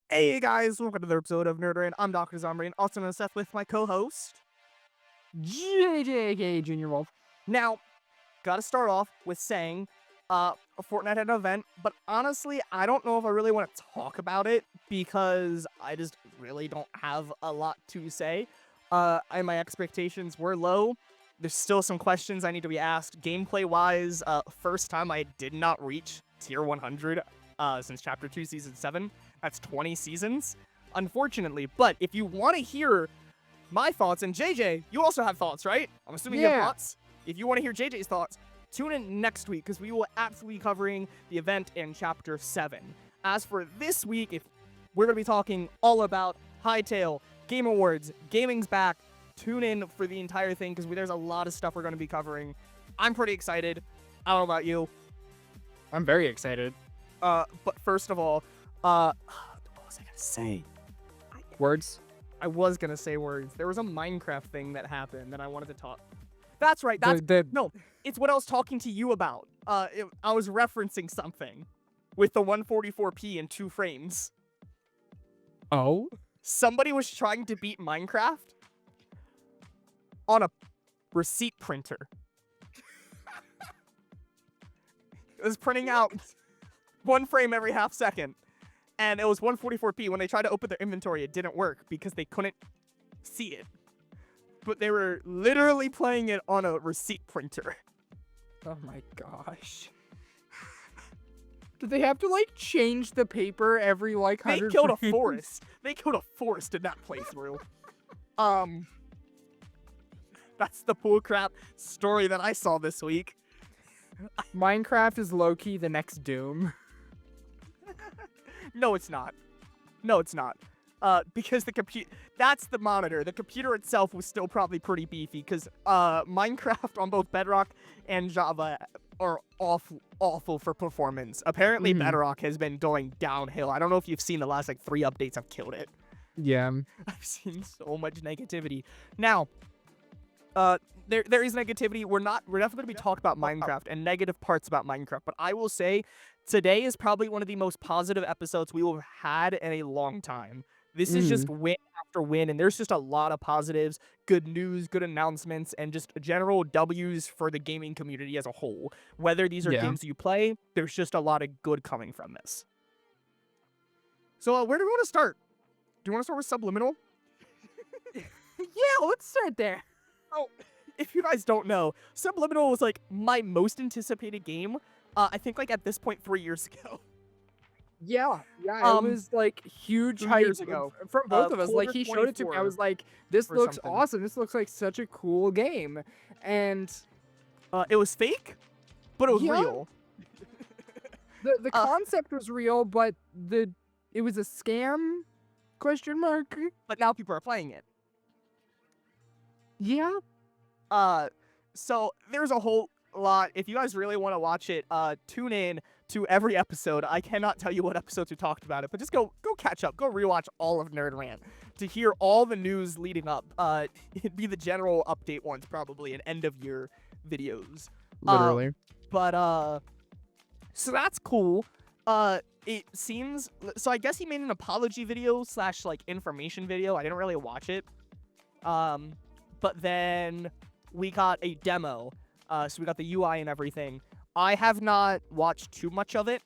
Hey guys, welcome to another episode of Nerd Rant. I'm Dr. Zombie, and also known as Seth with my co-host. JJ aka Junior Wolf. Now, gotta start off with saying, Fortnite had an event, but honestly, I don't know if I really want to talk about it because I just really don't have a lot to say. And my expectations were low. There's still some questions I need to be asked. Gameplay-wise, first time I did not reach tier 100 since Chapter 2, Season 7. That's 20 seasons, unfortunately. But if you want to hear my thoughts, and JJ, you also have thoughts, right? I'm assuming you have thoughts. If you want to hear JJ's thoughts, tune in next week because we will absolutely be covering the event in Chapter 7. As for this week, if we're going to be talking all about Hytale, Game Awards, Gaming's back. Tune in for the entire thing because there's a lot of stuff we're going to be covering. I'm pretty excited. I don't know about you. I'm very excited. But first of all, what was I gonna say? Words? I was gonna say words. There was a Minecraft thing that happened that I wanted to talk. That's right. No, it's what I was talking to you about. I was referencing something with the 144p in 2 frames. Oh? Somebody was trying to beat Minecraft on a receipt printer. It was printing out 1 frame every half second. And it was 144p. When they tried to open their inventory, it didn't work because they couldn't see it. But they were literally playing it on a receipt printer. Oh my gosh. Did they have to, like, change the paper every, like, 100 They killed a frames? forest. They killed a forest in that playthrough. That's the bullcrap story that I saw this week. Minecraft is low-key the next Doom. No, it's not. No, it's not. Because that's the monitor. The computer itself was still probably pretty beefy because Minecraft on both Bedrock and Java are awful for performance. Apparently, Bedrock has been going downhill. I don't know if you've seen the last, 3 updates have killed it. Yeah. I've seen so much negativity. Now, there is negativity. We're definitely going to be talking about Minecraft and negative parts about Minecraft, but I will say today is probably one of the most positive episodes we will have had in a long time. This is just win after win, and there's just a lot of positives, good news, good announcements, and just general W's for the gaming community as a whole. Whether these are games you play, there's just a lot of good coming from this. So where do we want to start? Do you want to start with Subliminal? Yeah, let's start there. Oh, if you guys don't know, Subliminal was my most anticipated game. I think at this point 3 years ago. Yeah, it was huge 3 hype years ago. from both of us. Quarter He showed it to me. I was like, this or looks something. awesome. This looks like such a cool game. And It was fake, but it was Yeah. real. the concept was real, but it was a scam? Question mark. But now people are playing it. Yeah. So there's a whole lot. If you guys really want to watch it, tune in to every episode. I cannot tell you what episodes we talked about it, but just go catch up. Go rewatch all of Nerd Rant to hear all the news leading up. It'd be the general update ones probably and end of year videos. Literally. So that's cool. It seems so. I guess he made an apology video / information video. I didn't really watch it. But then we got a demo. So we got the UI and everything. I have not watched too much of it,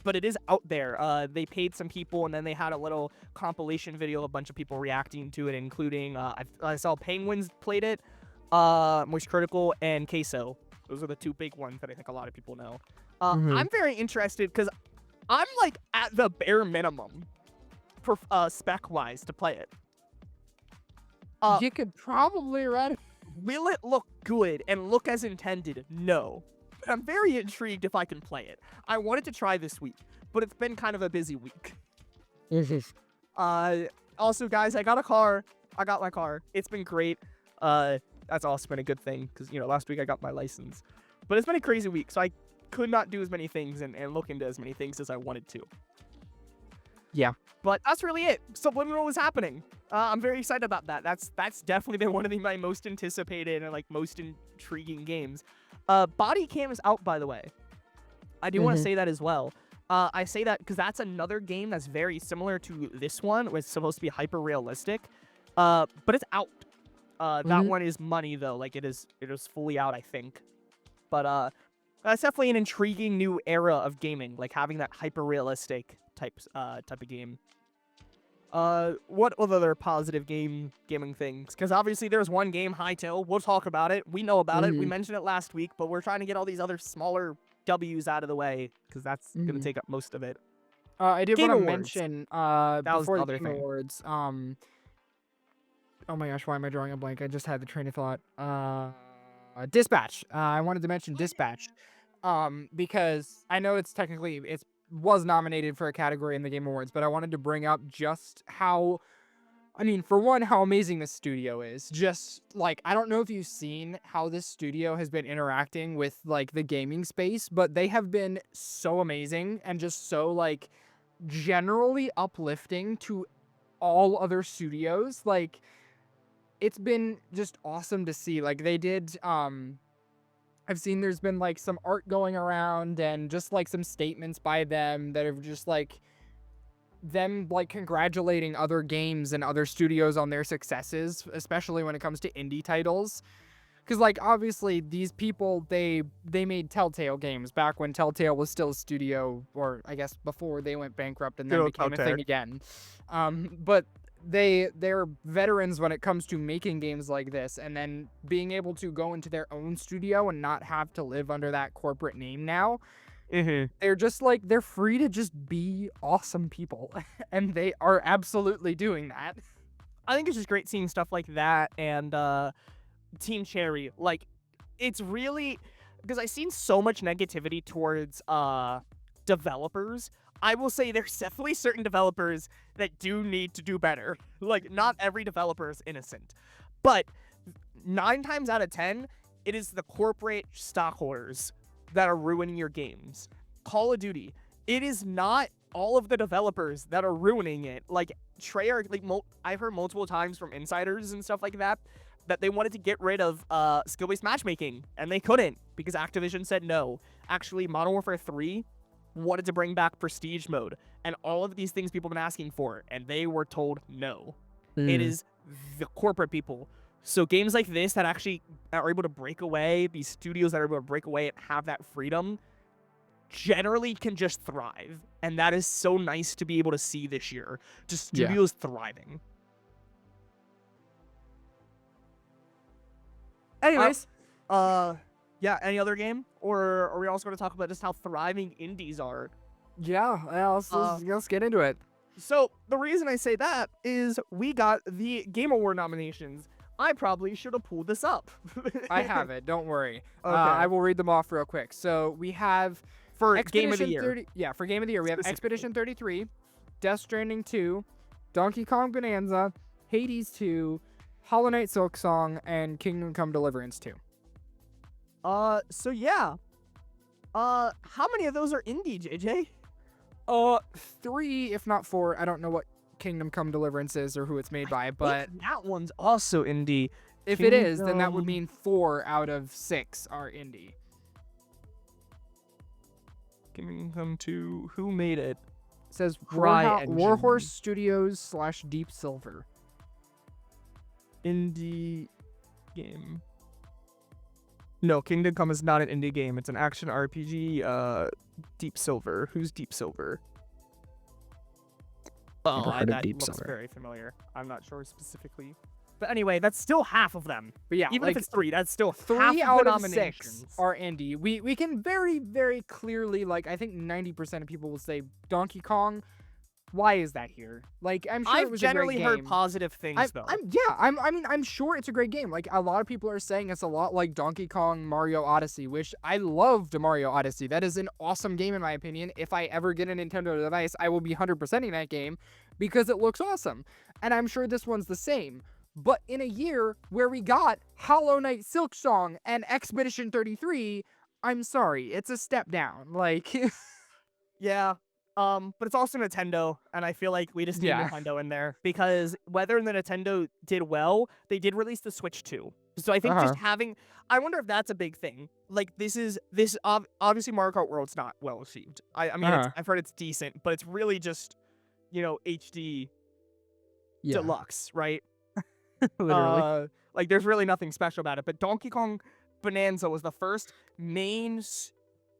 but it is out there. They paid some people, and then they had a little compilation video of a bunch of people reacting to it, including I saw Penguins played it, Moist Critical, and Queso. Those are the 2 big ones that I think a lot of people know. I'm very interested because I'm at the bare minimum for spec-wise to play it. You could probably run it. Will it look good and look as intended? No. But I'm very intrigued if I can play it. I wanted to try this week, but it's been kind of a busy week. Also, guys, I got a car. I got my car. It's been great. That's also been a good thing because, last week I got my license. But it's been a crazy week, so I could not do as many things and look into as many things as I wanted to. Yeah. But that's really it. Subliminal was happening. I'm very excited about that. That's definitely been one of my most anticipated and most intriguing games. Body cam is out, by the way. I do want to say that as well. I say that because that's another game that's very similar to this one. It's supposed to be hyper realistic, but it's out. That one is money though. Like it is fully out, I think. But that's definitely an intriguing new era of gaming, like having that hyper realistic type of game. What other positive gaming things? Because obviously there's one game, Hytale. We'll talk about it. We know about it. We mentioned it last week, but we're trying to get all these other smaller W's out of the way because that's gonna take up most of it. I did Game want to Awards. mention was the before the other Game thing. Awards. Oh my gosh, why am I drawing a blank? I just had the train of thought. Dispatch. I wanted to mention Dispatch, because I know it's technically was nominated for a category in the Game Awards, but I wanted to bring up just how, I mean, for one, how amazing this studio is. Just like, I don't know if you've seen how this studio has been interacting with like the gaming space, but they have been so amazing and just so like generally uplifting to all other studios. Like, it's been just awesome to see. Like, they did, I've seen there's been like some art going around and just like some statements by them that are just like them like congratulating other games and other studios on their successes, especially when it comes to indie titles. Because like obviously these people, they made Telltale games back when Telltale was still a studio, or I guess before they went bankrupt and then became a thing again. But they're veterans when it comes to making games like this, and then being able to go into their own studio and not have to live under that corporate name now. They're just like, they're free to just be awesome people, and they are absolutely doing that. I think it's just great seeing stuff like that and Team Cherry. Like, it's really, because I've seen so much negativity towards developers. I will say there's definitely certain developers that do need to do better. Like, not every developer is innocent. But 9 times out of 10, it is the corporate stockholders that are ruining your games. Call of Duty, it is not all of the developers that are ruining it. Like, Treyarch, like, I've heard multiple times from insiders and stuff like that they wanted to get rid of skill-based matchmaking, and they couldn't because Activision said no. Actually, Modern Warfare 3 wanted to bring back prestige mode and all of these things people have been asking for, and they were told no. It is the corporate people. So games like this that actually are able to break away, these studios that are able to break away and have that freedom, generally can just thrive. And that is so nice to be able to see this year. Just studios thriving. Anyways, yeah, any other game? Or are we also going to talk about just how thriving indies are? yeah, let's get into it. So, the reason I say that is we got the Game Award nominations. I probably should have pulled this up. I have it, don't worry. Okay. I will read them off real quick. So we have For Game of the Year. 30, yeah, for Game of the Year, we have Expedition 33, Death Stranding 2, Donkey Kong Bonanza, Hades 2, Hollow Knight Silksong, and Kingdom Come Deliverance 2. So yeah. How many of those are indie, JJ? 3, if not 4. I don't know what Kingdom Come Deliverance is or who it's made by, but that one's also indie. if it is, then that would mean 4 out of 6 are indie. Kingdom Come 2, who made it? It says CryEngine. Warhorse Studios / Deep Silver. Indie game. No, Kingdom Come is not an indie game. It's an action RPG. Deep Silver. Who's Deep Silver? Never heard of that Deep looks Silver. very familiar. I'm not sure specifically. But anyway, that's still half of them. But yeah, Even like, if it's 3, that's still 3 half out the of 6 nominations. are indie. We can very, very clearly, like, I think 90% of people will say Donkey Kong. Why is that here? Like, I'm sure it I've was a great generally game. heard positive things, though. I'm sure it's a great game. Like, a lot of people are saying it's a lot like Donkey Kong Mario Odyssey, which I loved Mario Odyssey. That is an awesome game, in my opinion. If I ever get a Nintendo device, I will be 100%ing that game because it looks awesome. And I'm sure this one's the same. But in a year where we got Hollow Knight Silksong and Expedition 33, I'm sorry, it's a step down. Like, Yeah. But it's also Nintendo, and I feel like we just need Yeah. Nintendo in there because whether the Nintendo did well, they did release the Switch 2. So I think just having, I wonder if that's a big thing. Like obviously Mario Kart World's not well received. I mean, I've heard it's decent, but it's really just, HD Yeah. deluxe, right? Literally. Like there's really nothing special about it. But Donkey Kong Bonanza was the first main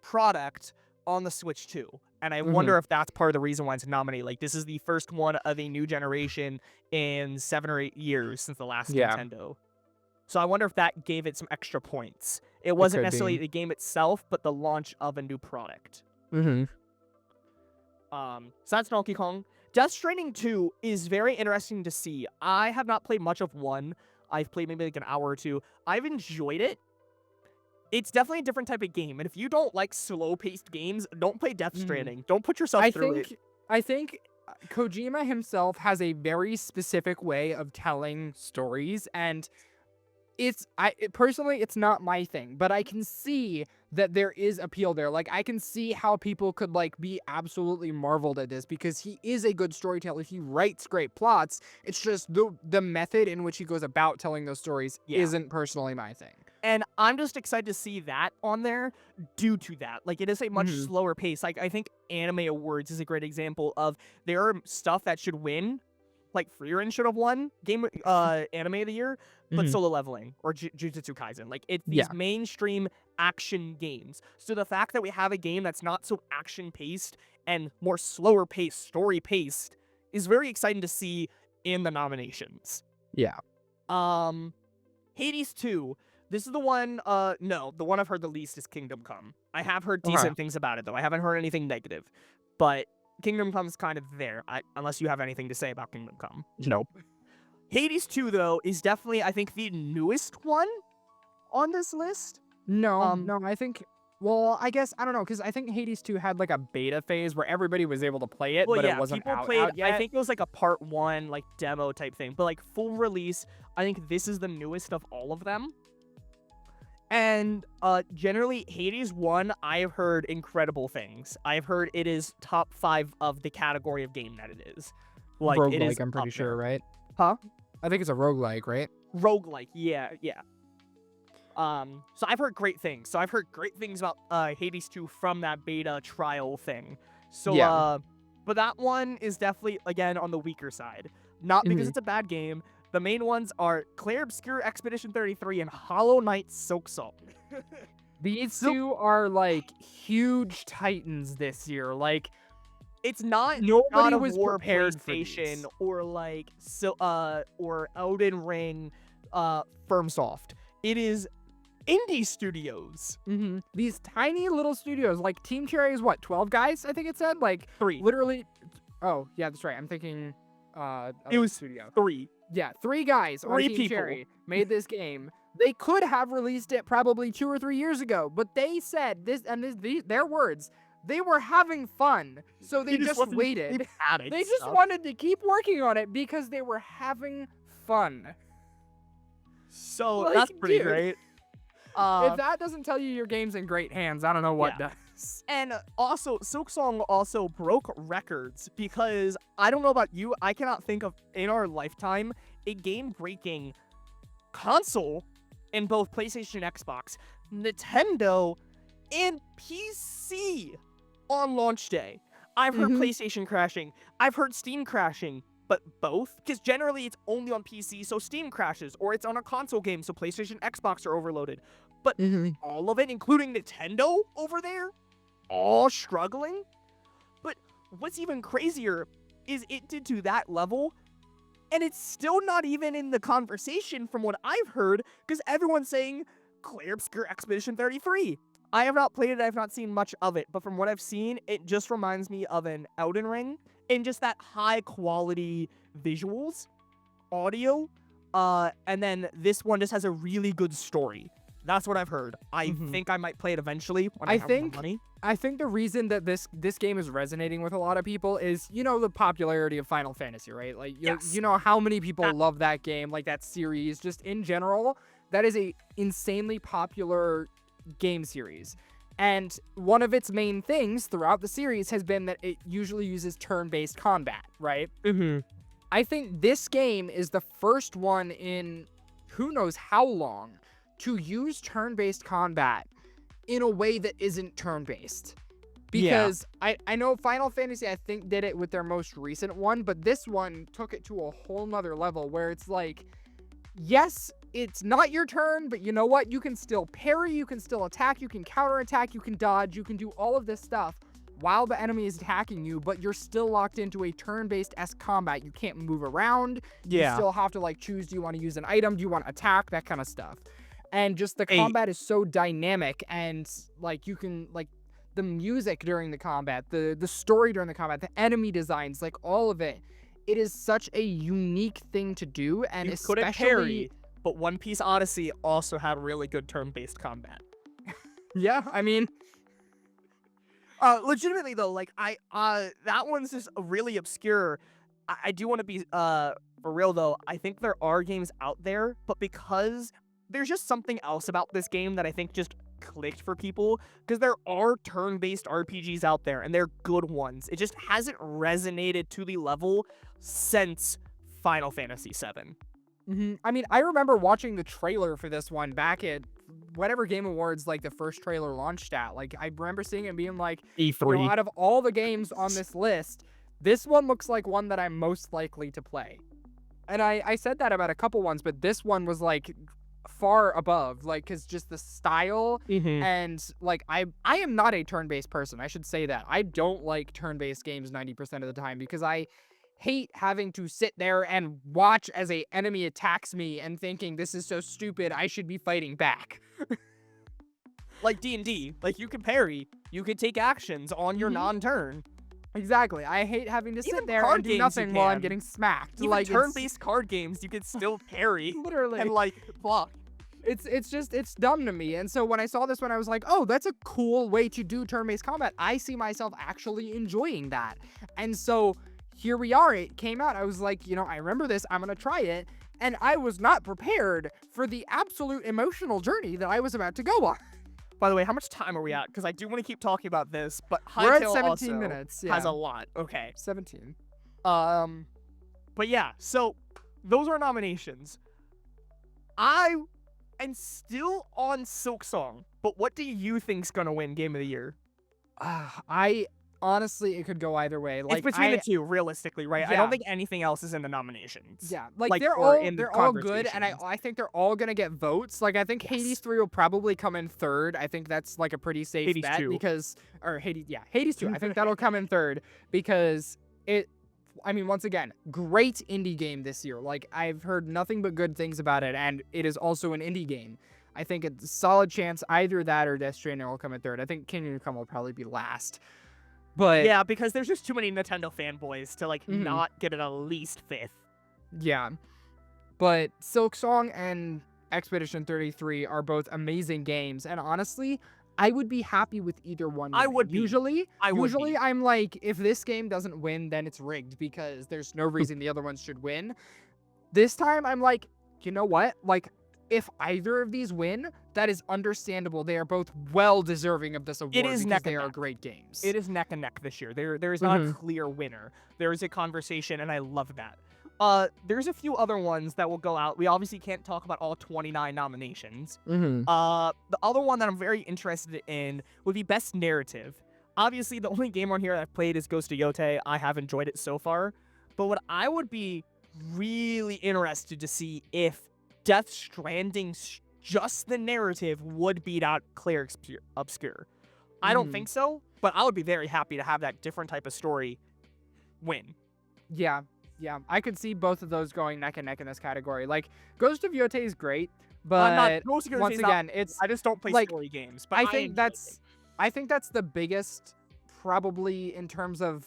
product on the Switch 2. And I wonder if that's part of the reason why it's nominated. Like, this is the first one of a new generation in 7 or 8 years since the last Nintendo. So I wonder if that gave it some extra points. It wasn't necessarily the game itself, but the launch of a new product. So that's Donkey Kong. Death Stranding 2 is very interesting to see. I have not played much of 1. I've played maybe like an hour or 2. I've enjoyed it. It's definitely a different type of game, and if you don't like slow-paced games, don't play Death Stranding. Don't put yourself through it. I think Kojima himself has a very specific way of telling stories, and personally, it's not my thing, but I can see that there is appeal there. Like, I can see how people could, like, be absolutely marveled at this, because he is a good storyteller. He writes great plots. It's just the method in which he goes about telling those stories isn't personally my thing. And I'm just excited to see that on there due to that. Like, it is a much slower pace. Like, I think Anime Awards is a great example of there are stuff that should win. Like, Frieren should have won Anime of the Year, but Solo Leveling or Jujutsu Kaisen. Like, it's these mainstream action games. So the fact that we have a game that's not so action-paced and more slower-paced, story-paced is very exciting to see in the nominations. Yeah. Hades 2. This is the one, no, the one I've heard the least is Kingdom Come. I have heard decent things about it, though. I haven't heard anything negative. But Kingdom Come's kind of there, unless you have anything to say about Kingdom Come. Nope. Hades 2, though, is definitely, I think, the newest one on this list. No, no, I think... Well, I guess, I don't know, because I think Hades 2 had, like, a beta phase where everybody was able to play it, but it wasn't out yet. I think it was, like, a part 1, like, demo type thing. But, like, full release, I think this is the newest of all of them. And generally, Hades 1, I've heard incredible things. I've heard it is top 5 of the category of game that it is. Like, roguelike, it is I'm pretty sure, right? Huh? I think it's a roguelike, right? Roguelike, yeah. So I've heard great things. So I've heard great things about Hades 2 from that beta trial thing. So, but that one is definitely, again, on the weaker side. Not because it's a bad game. The main ones are Clair Obscur Expedition 33 and Hollow Knight Silksong. These two are, like, huge titans this year. Like, it's not nobody God was of War prepared for PlayStation these. or like or Elden Ring FromSoft. It is indie studios. These tiny little studios, like Team Cherry is what, 12 guys? I think it said, like 3. Literally. Oh yeah, that's right. I'm thinking. It was studio. 3. Yeah, 3 guys on 3 Team people Cherry made this game. They could have released it probably 2 or 3 years ago, but they said their words. They were having fun, so they just waited. They just wanted to keep working on it because they were having fun. So like, that's pretty dude, great. If that doesn't tell you your game's in great hands, I don't know what does. And also, Silksong also broke records because I don't know about you, I cannot think of in our lifetime a game-breaking console in both PlayStation and Xbox, Nintendo, and PC on launch day. I've heard PlayStation crashing. I've heard Steam crashing. But both? Because generally it's only on PC, so Steam crashes. Or it's on a console game, so PlayStation, Xbox are overloaded. But all of it, including Nintendo over there, all struggling? But what's even crazier is it did to that level, and it's still not even in the conversation from what I've heard, because everyone's saying Clair Obscur Expedition 33. I have not played it, I have not seen much of it, but from what I've seen, it just reminds me of an Elden Ring, and just that high quality visuals, audio, and then this one just has a really good story. That's what I've heard. I think I might play it eventually when I have more money. I think the reason that this game is resonating with a lot of people is, you know, the popularity of Final Fantasy, right? Like, you know how many people love that game, like that series, just in general. That is a insanely popular game series. And one of its main things throughout the series has been that it usually uses turn-based combat, right? Mm-hmm. I think this game is the first one in who knows how long to use turn-based combat in a way that isn't turn-based. Because I know Final Fantasy, I think, did it with their most recent one, but this one took it to a whole nother level where it's like, yes, it's not your turn, but you know what? You can still parry, you can still attack, you can counterattack, you can dodge, you can do all of this stuff while the enemy is attacking you, but you're still locked into a turn-based-esque combat. You can't move around. Yeah. You still have to, like, choose, do you want to use an item? Do you want to attack? That kind of stuff. And just the combat is so dynamic, and, like, you can, like, the music during the combat, the story during the combat, the enemy designs, like, all of it. It is such a unique thing to do, and You especially... couldn't parry, but One Piece Odyssey also had really good turn-based combat. Yeah, I mean... Legitimately though, like that one's just really obscure. I do want to be for real though. I think there are games out there, but because there's just something else about this game that I think just clicked for people, because there are turn-based RPGs out there and they're good ones. It just hasn't resonated to the level since Final Fantasy VII. I mean, I remember watching the trailer for this one back at whatever Game Awards, like, the first trailer launched at. Like, I remember seeing it and being like, E3. you know, out of all the games on this list, this one looks like one that I'm most likely to play. And I said that about a couple ones, but this one was, like, far above, like, because just the style and, like, I am not a turn-based person. I should say that. I don't like turn-based games 90% of the time because I hate having to sit there and watch as a enemy attacks me and thinking this is so stupid, I should be fighting back. Like D&D, like you can parry, you can take actions on your non-turn. Exactly. I hate having to sit Even there card and do games nothing you while I'm can. getting smacked. Even like turn-based card games, you can still parry literally and like block. It's dumb to me. And so when I saw this one, I was like, oh, that's a cool way to do turn-based combat. I see myself actually enjoying that. And so here we are. It came out. I was like, you know, I remember this. I'm going to try it. And I was not prepared for the absolute emotional journey that I was about to go on. By the way, how much time are we at? Because I do want to keep talking about this, but We're at Hytale 17 also minutes. has a lot. Okay. 17. But yeah, so those are nominations. I am still on Silksong, but what do you think's gonna win Game of the Year? Honestly, it could go either way. Like, it's between the two, realistically, right? I Yeah. don't think anything else is in the nominations. Yeah, like they're or all in the they're all good, and conversations. I think they're all gonna get votes. Like, I think Yes. Hades 3 will probably come in third. I think that's like a pretty safe Hades bet 2. because Hades 2. I think that'll come in third because I mean, once again, great indie game this year. Like, I've heard nothing but good things about it, and it is also an indie game. I think it's a solid chance either that or Death Stranding will come in third. I think Kingdom Come will probably be last. But Yeah, because there's just too many Nintendo fanboys to like not get it at least fifth. yeah. But Silksong and Expedition 33 are both amazing games, and honestly, I would be happy with either one. I winning. would be. Usually, I would be. I'm like, if this game doesn't win, then it's rigged because there's no reason the other ones should win. This time, I'm like, you know what? Like, if either of these win, that is understandable. They are both well deserving of this award is because neck they and are neck. great games. It is neck and neck this year. There is not a clear winner. There is a conversation, and I love that. There's a few other ones that will go out. We obviously can't talk about all 29 nominations. The other one that I'm very interested in would be Best Narrative. Obviously, the only game on here that I've played is Ghost of Yotei. I have enjoyed it so far. But what I would be really interested to see if Death Stranding's just the narrative would beat out Claire Obscure. I don't think so, but I would be very happy to have that different type of story win. Yeah, I could see both of those going neck and neck in this category. Like, Ghost of Yotei is great, but Ghost of Yotei once is not- again, it's I just don't play like, story games. But I enjoy think it. that's the biggest, probably in terms of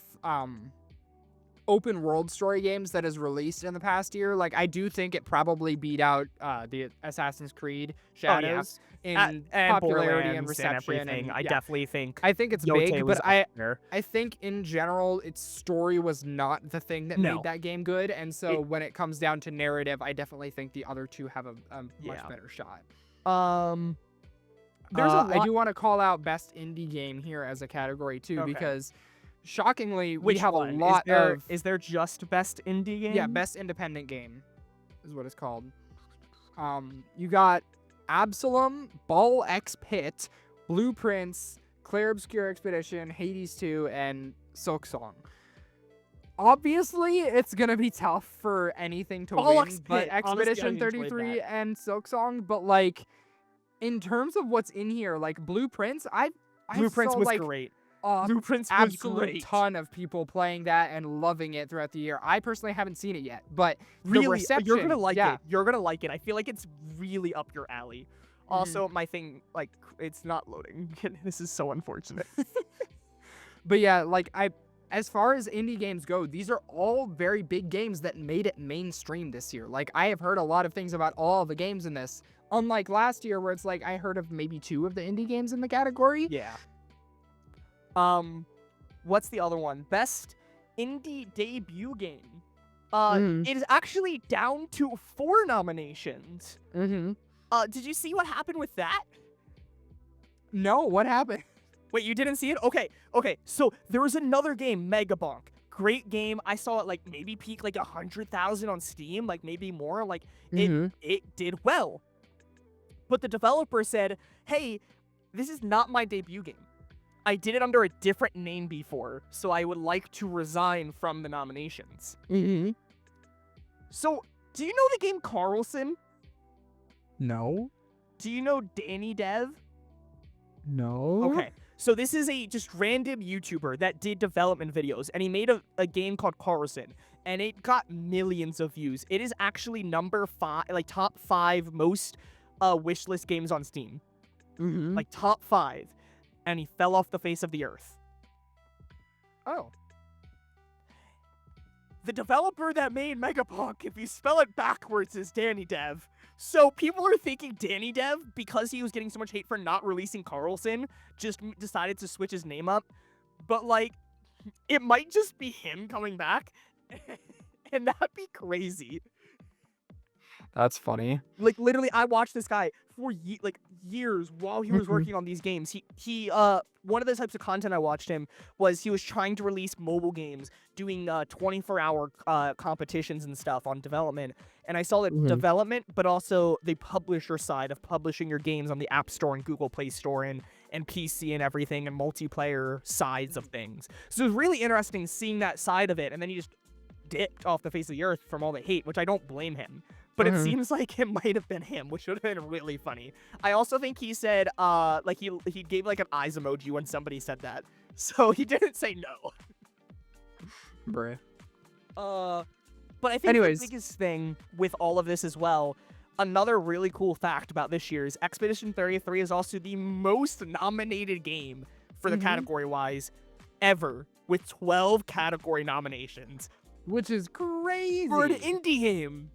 open world story games that is released in the past year. Like, I do think it probably beat out the Assassin's Creed Shadows in and popularity and Borderlands reception. everything. I yeah. definitely think I think it's Yotei big, was but up there. I think in general its story was not the thing that No. made that game good, and so when it comes down to narrative, I definitely think the other two have a much Yeah. better shot. There's a lot. I do want to call out best indie game here as a category too, Okay. because shockingly we Which have one? a lot of Is there just best indie game? yeah, best independent game is what it's called. You got Absalom, Ball X Pit, Blueprints, Clair Obscur Expedition, Hades 2, and Silk Song. Obviously, it's gonna be tough for anything to Ball win, X but Pit, honestly, I Expedition enjoyed 33 that. and Silk Song. But like, in terms of what's in here, like Blueprints, I Blueprints saw, was like, great. a Blueprints was absolute great. ton of people playing that and loving it throughout the year. I personally haven't seen it yet, but the Really, reception, you're gonna like yeah. it. You're gonna like it. I feel like it's really up your alley. Also, my thing, like, it's not loading. This is so unfortunate. But yeah, like as far as indie games go, these are all very big games that made it mainstream this year. Like, I have heard a lot of things about all the games in this, unlike last year where it's like I heard of maybe 2 of the indie games in the category. Yeah. What's the other one? Best indie debut game. It is actually down to 4 nominations. Did you see what happened with that? No, what happened? Wait, you didn't see it? Okay. So there was another game, Megabonk. Great game. I saw it like maybe peak like 100,000 on Steam, like maybe more. Like it did well. But the developer said, "Hey, this is not my debut game. I did it under a different name before, so I would like to resign from the nominations." So, do you know the game Carlson? No. Do you know Danny Dev? No. Okay. So this is a just random YouTuber that did development videos, and he made a game called Carlson, and it got millions of views. It is actually number 5, like top 5 most wishlist games on Steam. Like top 5. And he fell off the face of the earth. Oh. The developer that made Megapunk, if you spell it backwards, is Danny Dev. So people are thinking Danny Dev, because he was getting so much hate for not releasing Carlson, just decided to switch his name up. But, like, it might just be him coming back. And that'd be crazy. That's funny. Like, literally, I watched this guy for years while he was working on these games. He one of the types of content I watched him was he was trying to release mobile games, doing 24-hour competitions and stuff on development. And I saw the development, but also the publisher side of publishing your games on the App Store and Google Play Store and PC and everything, and multiplayer sides of things. So it was really interesting seeing that side of it, and then he just dipped off the face of the earth from all the hate, which I don't blame him. But it seems like it might have been him, which would have been really funny. I also think he said, like, he gave, like, an eyes emoji when somebody said that. So he didn't say no. Bruh. But I think Anyways. the biggest thing with all of this as well, another really cool fact about this year's Expedition 33 is also the most nominated game for the category-wise ever, with 12 category nominations. Which is crazy. For an indie game.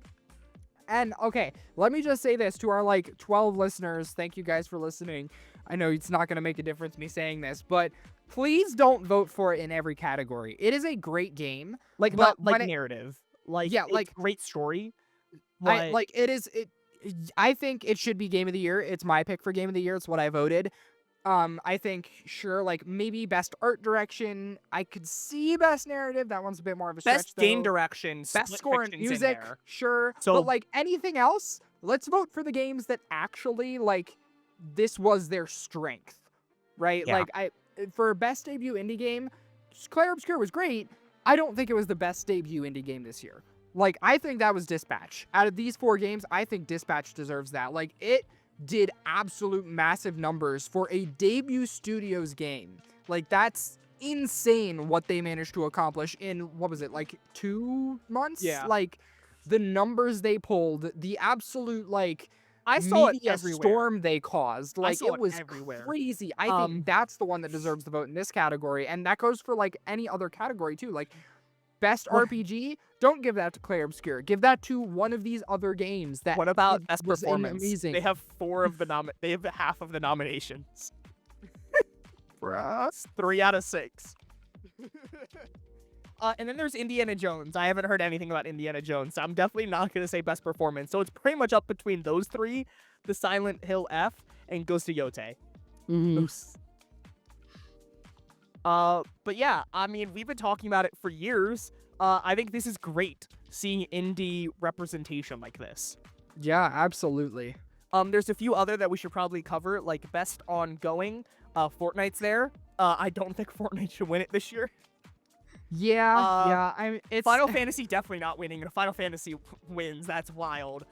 And, okay, let me just say this to our, like, 12 listeners. Thank you guys for listening. I know it's not going to make a difference me saying this, but please don't vote for it in every category. It is a great game. Like, but not, like, narrative. Like, yeah, it's like, great story. I think it should be Game of the Year. It's my pick for Game of the Year. It's what I voted. I think, sure, like, maybe best art direction. I could see best narrative. That one's a bit more of a stretch, Best game though. direction. Best Split score and Fiction's in music, there. sure. So- but, like, anything else, let's vote for the games that actually, like, this was their strength, right? Yeah. Like, for best debut indie game, Clair Obscur was great. I don't think it was the best debut indie game this year. Like, I think that was Dispatch. Out of these 4 games, I think Dispatch deserves that. Like, it did absolute massive numbers for a debut studios game. Like, that's insane what they managed to accomplish in, what was it, like 2 months? Yeah. Like, the numbers they pulled, the absolute, like, I saw it media everywhere. storm they caused. Like, saw it it was everywhere. crazy. I think that's the one that deserves the vote in this category. And that goes for, like, any other category, too. Like, best RPG, don't give that to Clair Obscur. Give that to one of these other games that What about best was performance? amazing. They have 4 of the they have half of the nominations. Bruh. 3 out of 6. And then there's Indiana Jones. I haven't heard anything about Indiana Jones, so I'm definitely not going to say best performance. So it's pretty much up between those 3, the Silent Hill F, and Ghost of Yote. Moose. But yeah, I mean, we've been talking about it for years. I think this is great, seeing indie representation like this. Yeah, absolutely. There's a few other that we should probably cover, like best ongoing. Fortnite's there. I don't think Fortnite should win it this year. Yeah. It's Final Fantasy definitely not winning. If Final Fantasy wins, that's wild.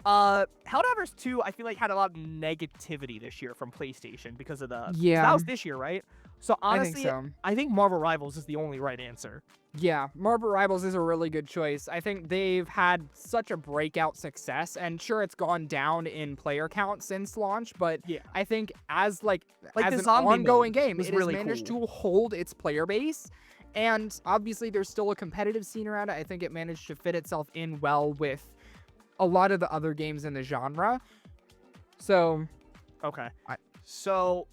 Helldivers 2, I feel like had a lot of negativity this year from PlayStation because of the. Yeah. That was this year, right? So honestly, I think so. Marvel Rivals is the only right answer. Yeah, Marvel Rivals is a really good choice. I think they've had such a breakout success, and sure, it's gone down in player count since launch, but Yeah. I think as as the an zombie ongoing mode game, was it has really managed cool. to hold its player base. And obviously, there's still a competitive scene around it. I think it managed to fit itself in well with a lot of the other games in the genre. So, Okay. So,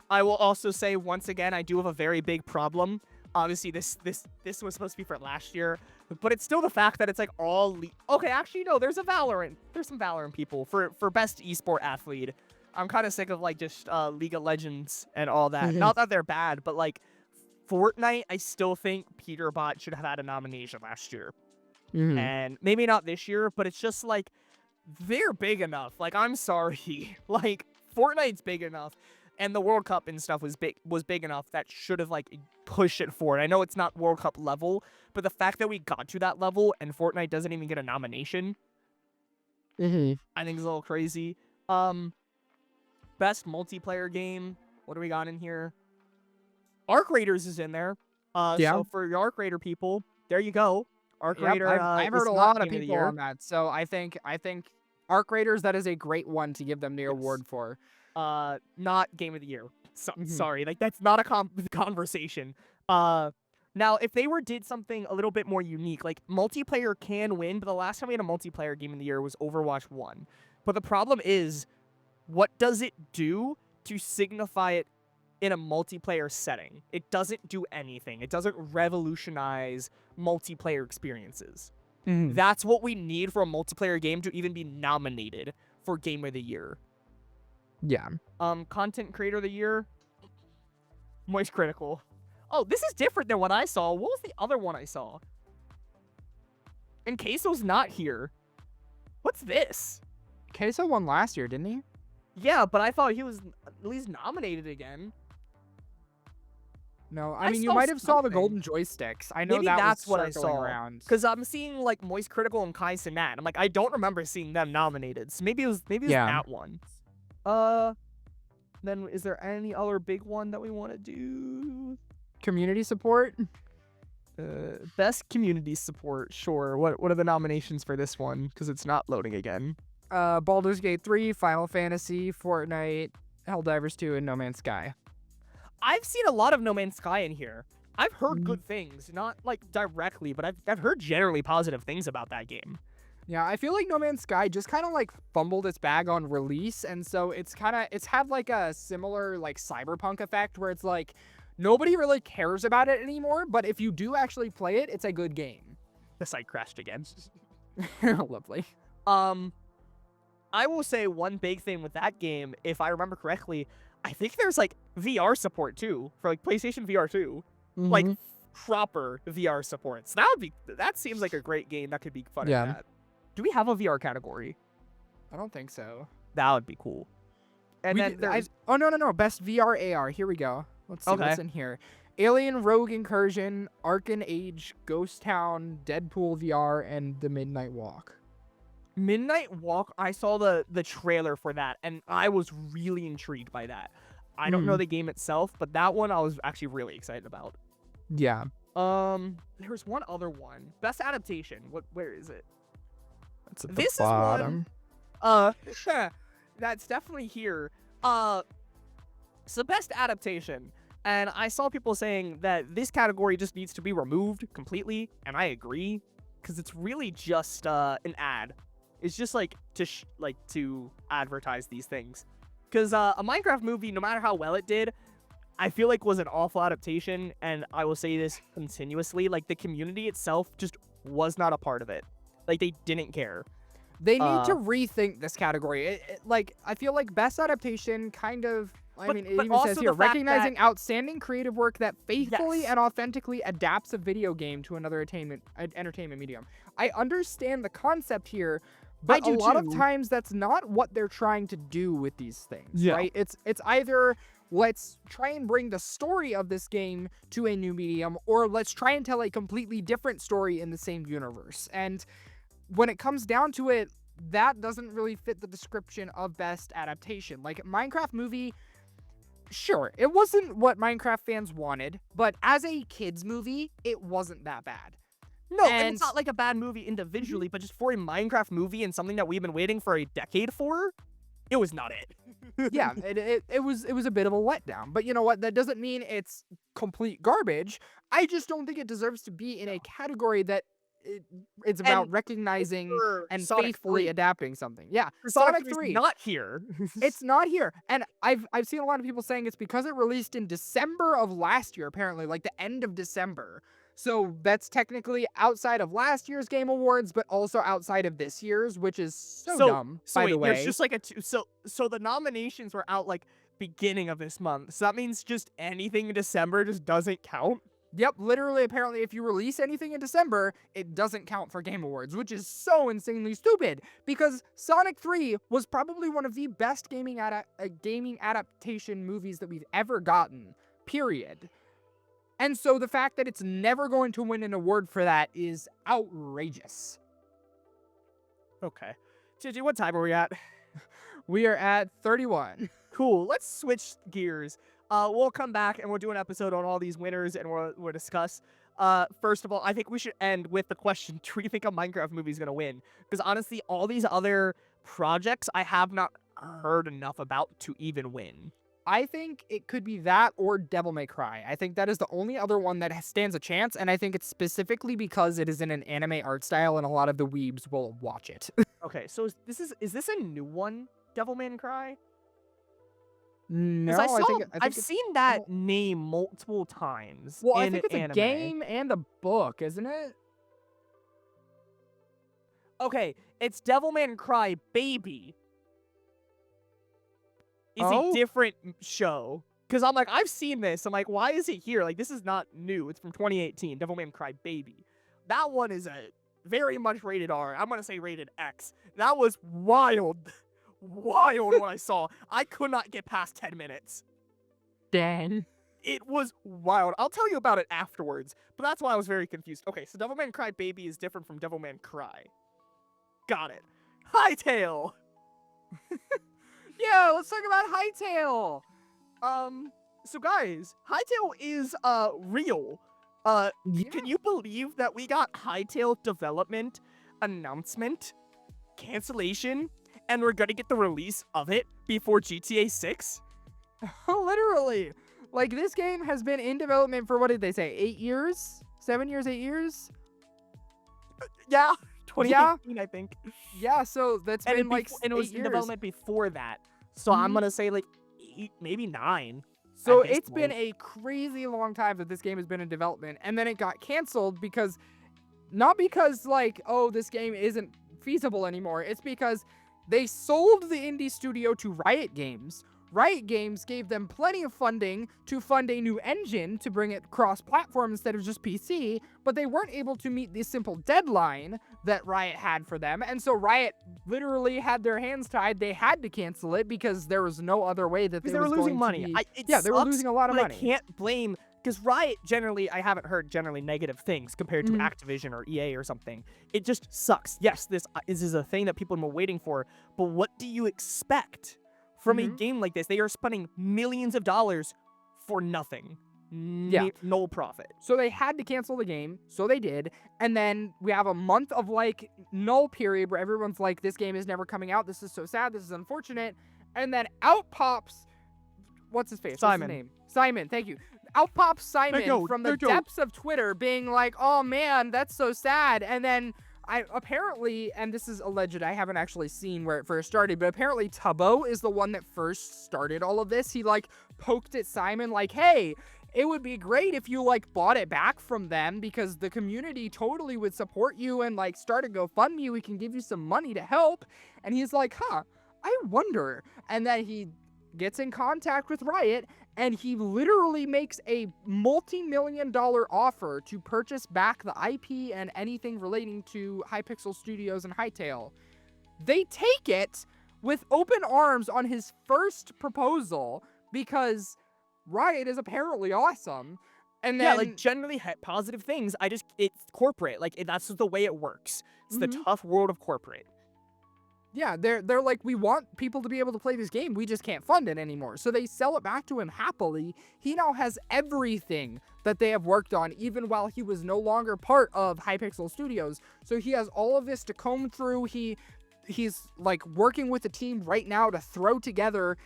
I will also say once again, I do have a very big problem. Obviously, this was supposed to be for last year, but it's still the fact that it's like all. Okay, actually, no. There's some Valorant people for best esport athlete. I'm kind of sick of like just League of Legends and all that. Not that they're bad, but like Fortnite, I still think Peterbot should have had a nomination last year. And maybe not this year, but it's just like they're big enough. Like, I'm sorry. Like, Fortnite's big enough, and the World Cup and stuff was big enough that should have like pushed it forward. I know it's not World Cup level, but the fact that we got to that level and Fortnite doesn't even get a nomination, I think is a little crazy. Best multiplayer game. What do we got in here? Arc Raiders is in there. So for your Arc Raider people, there you go. Arc Raider. I've heard is a not lot of Game the people Year. on that, so I think Arc Raiders, that is a great one to give them the award for. Not Game of the Year. Sorry, like that's not a conversation. Now if they did something a little bit more unique, like multiplayer can win, but the last time we had a multiplayer Game of the Year was Overwatch 1. But the problem is, what does it do to signify it in a multiplayer setting? It doesn't do anything. It doesn't revolutionize multiplayer experiences. That's what we need for a multiplayer game to even be nominated for Game of the Year. Yeah. Content Creator of the Year, Moist Critical. Oh, this is different than what I saw. What was the other one I saw? And Queso's not here. What's this? Queso won last year, didn't he? Yeah, but I thought he was at least nominated again. No, I I mean, you saw might have saw the something. golden joysticks. I know Maybe that that's was what I circling saw. around. Because I'm seeing like Moist Critical and Kai Cenat. I'm like, I don't remember seeing them nominated. So maybe it was that one. Then is there any other big one that we want to do? Community support? Best community support, sure. What are the nominations for this one? Because it's not loading again. Baldur's Gate 3, Final Fantasy, Fortnite, Helldivers 2, and No Man's Sky. I've seen a lot of No Man's Sky in here. I've heard good things, not like directly, but I've heard generally positive things about that game. Yeah, I feel like No Man's Sky just kind of like fumbled its bag on release, and so it's had like a similar like cyberpunk effect where it's like nobody really cares about it anymore, but if you do actually play it, it's a good game. The site crashed again. Lovely. I will say one big thing with that game, if I remember correctly, I think there's like VR support too for like PlayStation VR 2, like proper VR support. So that seems like a great game that could be fun. Yeah. At that. Do we have a VR category? I don't think so. That would be cool. And then there's no. Best VR AR. Here we go. Let's see what's in here. Alien Rogue Incursion, Arcan Age, Ghost Town, Deadpool VR, and The Midnight Walk. Midnight Walk, I saw the trailer for that, and I was really intrigued by that. I don't know the game itself, but that one I was actually really excited about. Yeah. There was one other one. Best adaptation. Where is it? That's at the This bottom. is one. That's definitely here. So best adaptation. And I saw people saying that this category just needs to be removed completely, and I agree, because it's really just an ad. It's just like to advertise these things. Because a Minecraft movie, no matter how well it did, I feel like was an awful adaptation, and I will say this continuously, like the community itself just was not a part of it. Like they didn't care. They need to rethink this category. Like I feel like best adaptation kind of I But- mean, it but even says also here, the fact recognizing outstanding creative work that faithfully Yes. and authentically adapts a video game to another entertainment medium. I understand the concept here, but a do lot of too. times that's not what they're trying to do with these things, Yeah. right? It's either let's try and bring the story of this game to a new medium, or let's try and tell a completely different story in the same universe. And when it comes down to it, that doesn't really fit the description of best adaptation. Like, Minecraft movie, sure, it wasn't what Minecraft fans wanted, but as a kids movie, it wasn't that bad. No, and And- it's not like a bad movie individually, but just for a Minecraft movie and something that we've been waiting for a decade for, it was not it. Yeah, it was a bit of a letdown. But you know what? That doesn't mean it's complete garbage. I just don't think it deserves to be in a category that it's about And recognizing For and Sonic faithfully 3. adapting something. Yeah, For Sonic 3's 3. not here. It's not here. And I've seen a lot of people saying it's because it released in December of last year, apparently, like the end of December. So that's technically outside of last year's Game Awards, but also outside of this year's, which is so dumb, by wait, the way. there's just like so the nominations were out like beginning of this month. So that means just anything in December just doesn't count. Yep, literally, apparently, if you release anything in December, it doesn't count for Game Awards, which is so insanely stupid, because Sonic 3 was probably one of the best gaming adaptation movies that we've ever gotten, period. And so the fact that it's never going to win an award for that is outrageous. Okay. JJ, what time are we at? We are at 31. Cool. Let's switch gears. We'll come back and we'll do an episode on all these winners and we'll discuss. First of all, I think we should end with the question: do you think a Minecraft movie is gonna win? Because honestly, all these other projects I have not heard enough about to even win. I think it could be that or Devil May Cry. I think that is the only other one that stands a chance, and I think it's specifically because it is in an anime art style and a lot of the weebs will watch it. Okay, so is this a new one? Devil May Cry? No, 'Cause I think I've it's- seen that name multiple times. Well, I in think it's anime. a game and a book, isn't it? Okay, it's Devil May Cry Baby. It's Oh? a different show. Because I'm like, I've seen this. I'm like, why is it here? Like, this is not new. It's from 2018, Devil May Cry Baby. That one is a very much rated R. I'm going to say rated X. That was wild. Wild when I saw. I could not get past 10 minutes. Dang. It was wild. I'll tell you about it afterwards, but that's why I was very confused. Okay, so Devil May Cry Baby is different from Devil May Cry. Got it. Hytale! Yeah, let's talk about Hytale. So guys, Hytale is, real. Can you believe that we got Hytale development, announcement, cancellation, and we're gonna get the release of it before GTA 6? Literally. Like, this game has been in development for, what did they say, 8 years? 7 years, 8 years? Yeah, 2018, I think. Yeah, so that's And been it, like and it was 8 in years. development before that. So I'm Mhm. gonna say like 8, maybe 9. So at this it's been point. a crazy long time that this game has been in development, and then it got canceled because, not because like, oh, this game isn't feasible anymore. It's because they sold the indie studio to Riot Games. Riot Games gave them plenty of funding to fund a new engine to bring it cross-platform instead of just PC, but they weren't able to meet the simple deadline that Riot had for them, and so Riot literally had their hands tied. They had to cancel it because there was no other way that Because they they were was losing going money. to be... It Yeah, they were sucks, losing a lot of but money. I can't blame, because Riot generally, I haven't heard generally negative things compared to Mhm. Activision or EA or something. It just sucks. Yes, this is a thing that people have been waiting for, but what do you expect from a Mhm. game like this? They are spending millions of dollars for nothing. Yeah. No profit. So they had to cancel the game, so they did. And then we have a month of like null period where everyone's like, this game is never coming out. This is so sad. This is unfortunate. And then out pops, what's his face? Simon. What's his name? Simon, thank you. Out pops Simon Yo, from the yo. depths of Twitter being like, oh man, that's so sad. And then I apparently, and this is alleged, I haven't actually seen where it first started, but apparently Tubbo is the one that first started all of this. He like poked at Simon like, hey, it would be great if you like bought it back from them because the community totally would support you and like start a GoFundMe. We can give you some money to help. And he's like, huh, I wonder. And then he gets in contact with Riot, and he literally makes a multi-million-dollar offer to purchase back the IP and anything relating to Hypixel Studios and Hytale. They take it with open arms on his first proposal because Riot is apparently awesome. And then, yeah, like generally positive things. It's corporate. Like that's the way it works. It's the tough world of corporate. Yeah, they're like, we want people to be able to play this game. We just can't fund it anymore. So they sell it back to him happily. He now has everything that they have worked on, even while he was no longer part of Hypixel Studios. So he has all of this to comb through. He's like working with the team right now to throw together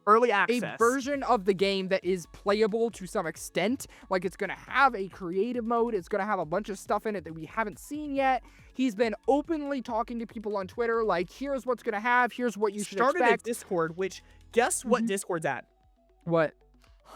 early access, a version of the game that is playable to some extent. Like, it's gonna have a creative mode. It's gonna have a bunch of stuff in it that we haven't seen yet. He's been openly talking to people on Twitter, like, here's what's gonna have, here's what you should expect. Started a Discord, which, guess what Discord's at? What?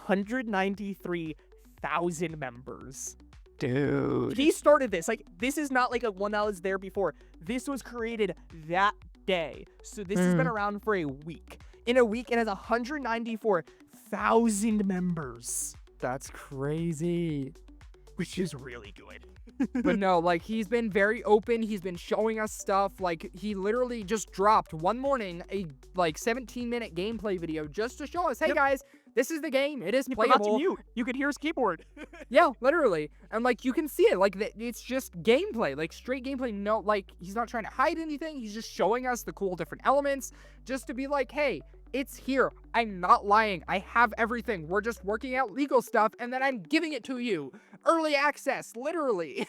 193,000 members. Dude. He started this. Like, this is not like a one that was there before. This was created that day. So this has been around for a week. In a week, it has 194,000 members. That's crazy. Which is really good. But no, like, he's been very open. He's been showing us stuff. Like, he literally just dropped one morning a, 17-minute gameplay video just to show us, hey, guys, this is the game. It is playable. You could hear his keyboard. Yeah, literally. And, like, you can see it. Like, it's just gameplay. Like, straight gameplay. No, like, he's not trying to hide anything. He's just showing us the cool different elements just to be like, hey, it's here. I'm not lying. I have everything. We're just working out legal stuff, and then I'm giving it to you. Early access, literally.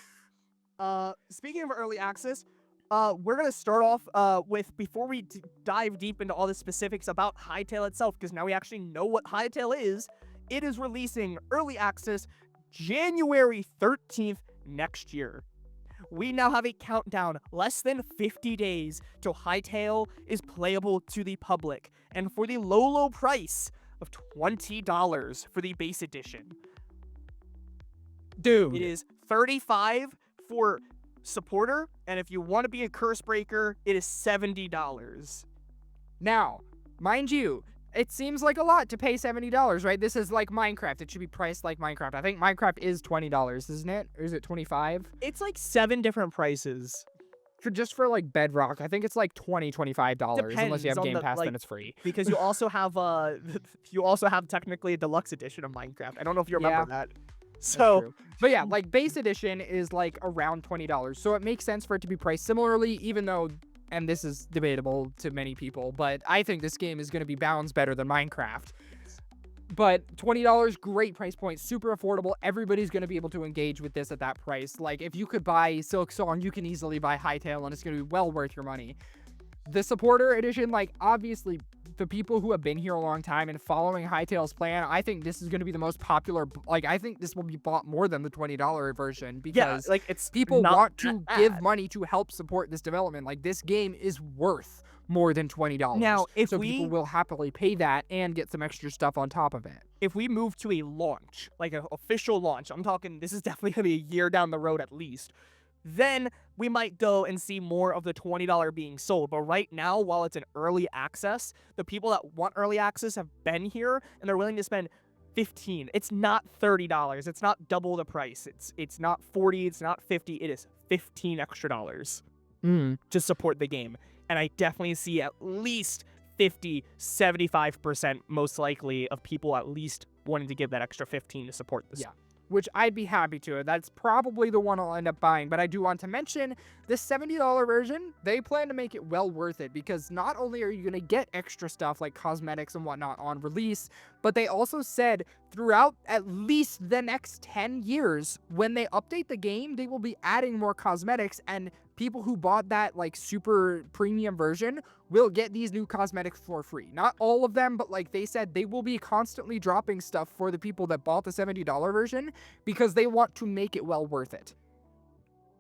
Speaking of early access, we're going to start off with, before we dive deep into all the specifics about Hytale itself, because now we actually know what Hytale is, it is releasing early access January 13th next year. We now have a countdown, less than 50 days, till Hytale is playable to the public, and for the low price of $20 for the base edition. Dude. It is $35 for supporter, and if you want to be a curse breaker, it is $70. Now, mind you, it seems like a lot to pay $70, right? This is like Minecraft. It should be priced like Minecraft. I think Minecraft is $20, isn't it? Or is it $25? It's like 7 different prices. For like Bedrock, I think it's like $20, $25. Depends unless you have on Game the, Pass, like, then it's free. Because you also have technically a deluxe edition of Minecraft. I don't know if you remember that. So, but yeah, like base edition is like around $20. So it makes sense for it to be priced similarly, even though, and this is debatable to many people, but I think this game is going to be balanced better than Minecraft. But $20, great price point, super affordable. Everybody's going to be able to engage with this at that price. Like, if you could buy Silksong, you can easily buy Hytale, and it's going to be well worth your money. The supporter edition, like, obviously, the people who have been here a long time and following Hytale's plan, I think this is going to be the most popular. Like, I think this will be bought more than the $20 version because people want to give money to help support this development. Like, this game is worth more than $20. Now, people will happily pay that and get some extra stuff on top of it. If we move to a launch, like an official launch, I'm talking, this is definitely going to be a year down the road at least, then we might go and see more of the $20 being sold. But right now, while it's an early access, the people that want early access have been here and they're willing to spend $15. It's not $30. It's not double the price. It's not $40. It's not $50. It is $15 extra dollars to support the game. And I definitely see at least 50, 75% most likely of people at least wanting to give that extra 15 to support this. Yeah, which I'd be happy to. That's probably the one I'll end up buying. But I do want to mention this $70 version, they plan to make it well worth it because not only are you going to get extra stuff like cosmetics and whatnot on release, but they also said throughout at least the next 10 years, when they update the game, they will be adding more cosmetics, and people who bought that like super premium version will get these new cosmetics for free. Not all of them, but like they said, they will be constantly dropping stuff for the people that bought the $70 version because they want to make it well worth it.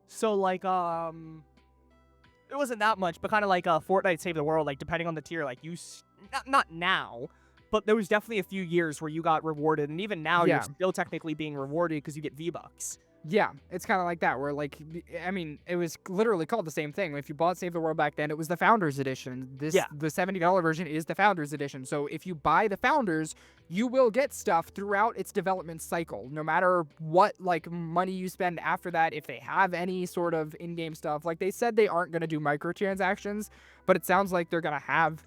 So like, it wasn't that much, but kind of like Fortnite Save the World, like depending on the tier, like not now, but there was definitely a few years where you got rewarded, and even now you're still technically being rewarded because you get V-Bucks. Yeah, it's kind of like that, where like, I mean, it was literally called the same thing. If you bought Save the World back then, it was the Founders Edition. Yeah. The $70 version is the Founders Edition. So if you buy the Founders, you will get stuff throughout its development cycle, no matter what like money you spend after that. If they have any sort of in-game stuff, like they said, they aren't going to do microtransactions, but it sounds like they're going to have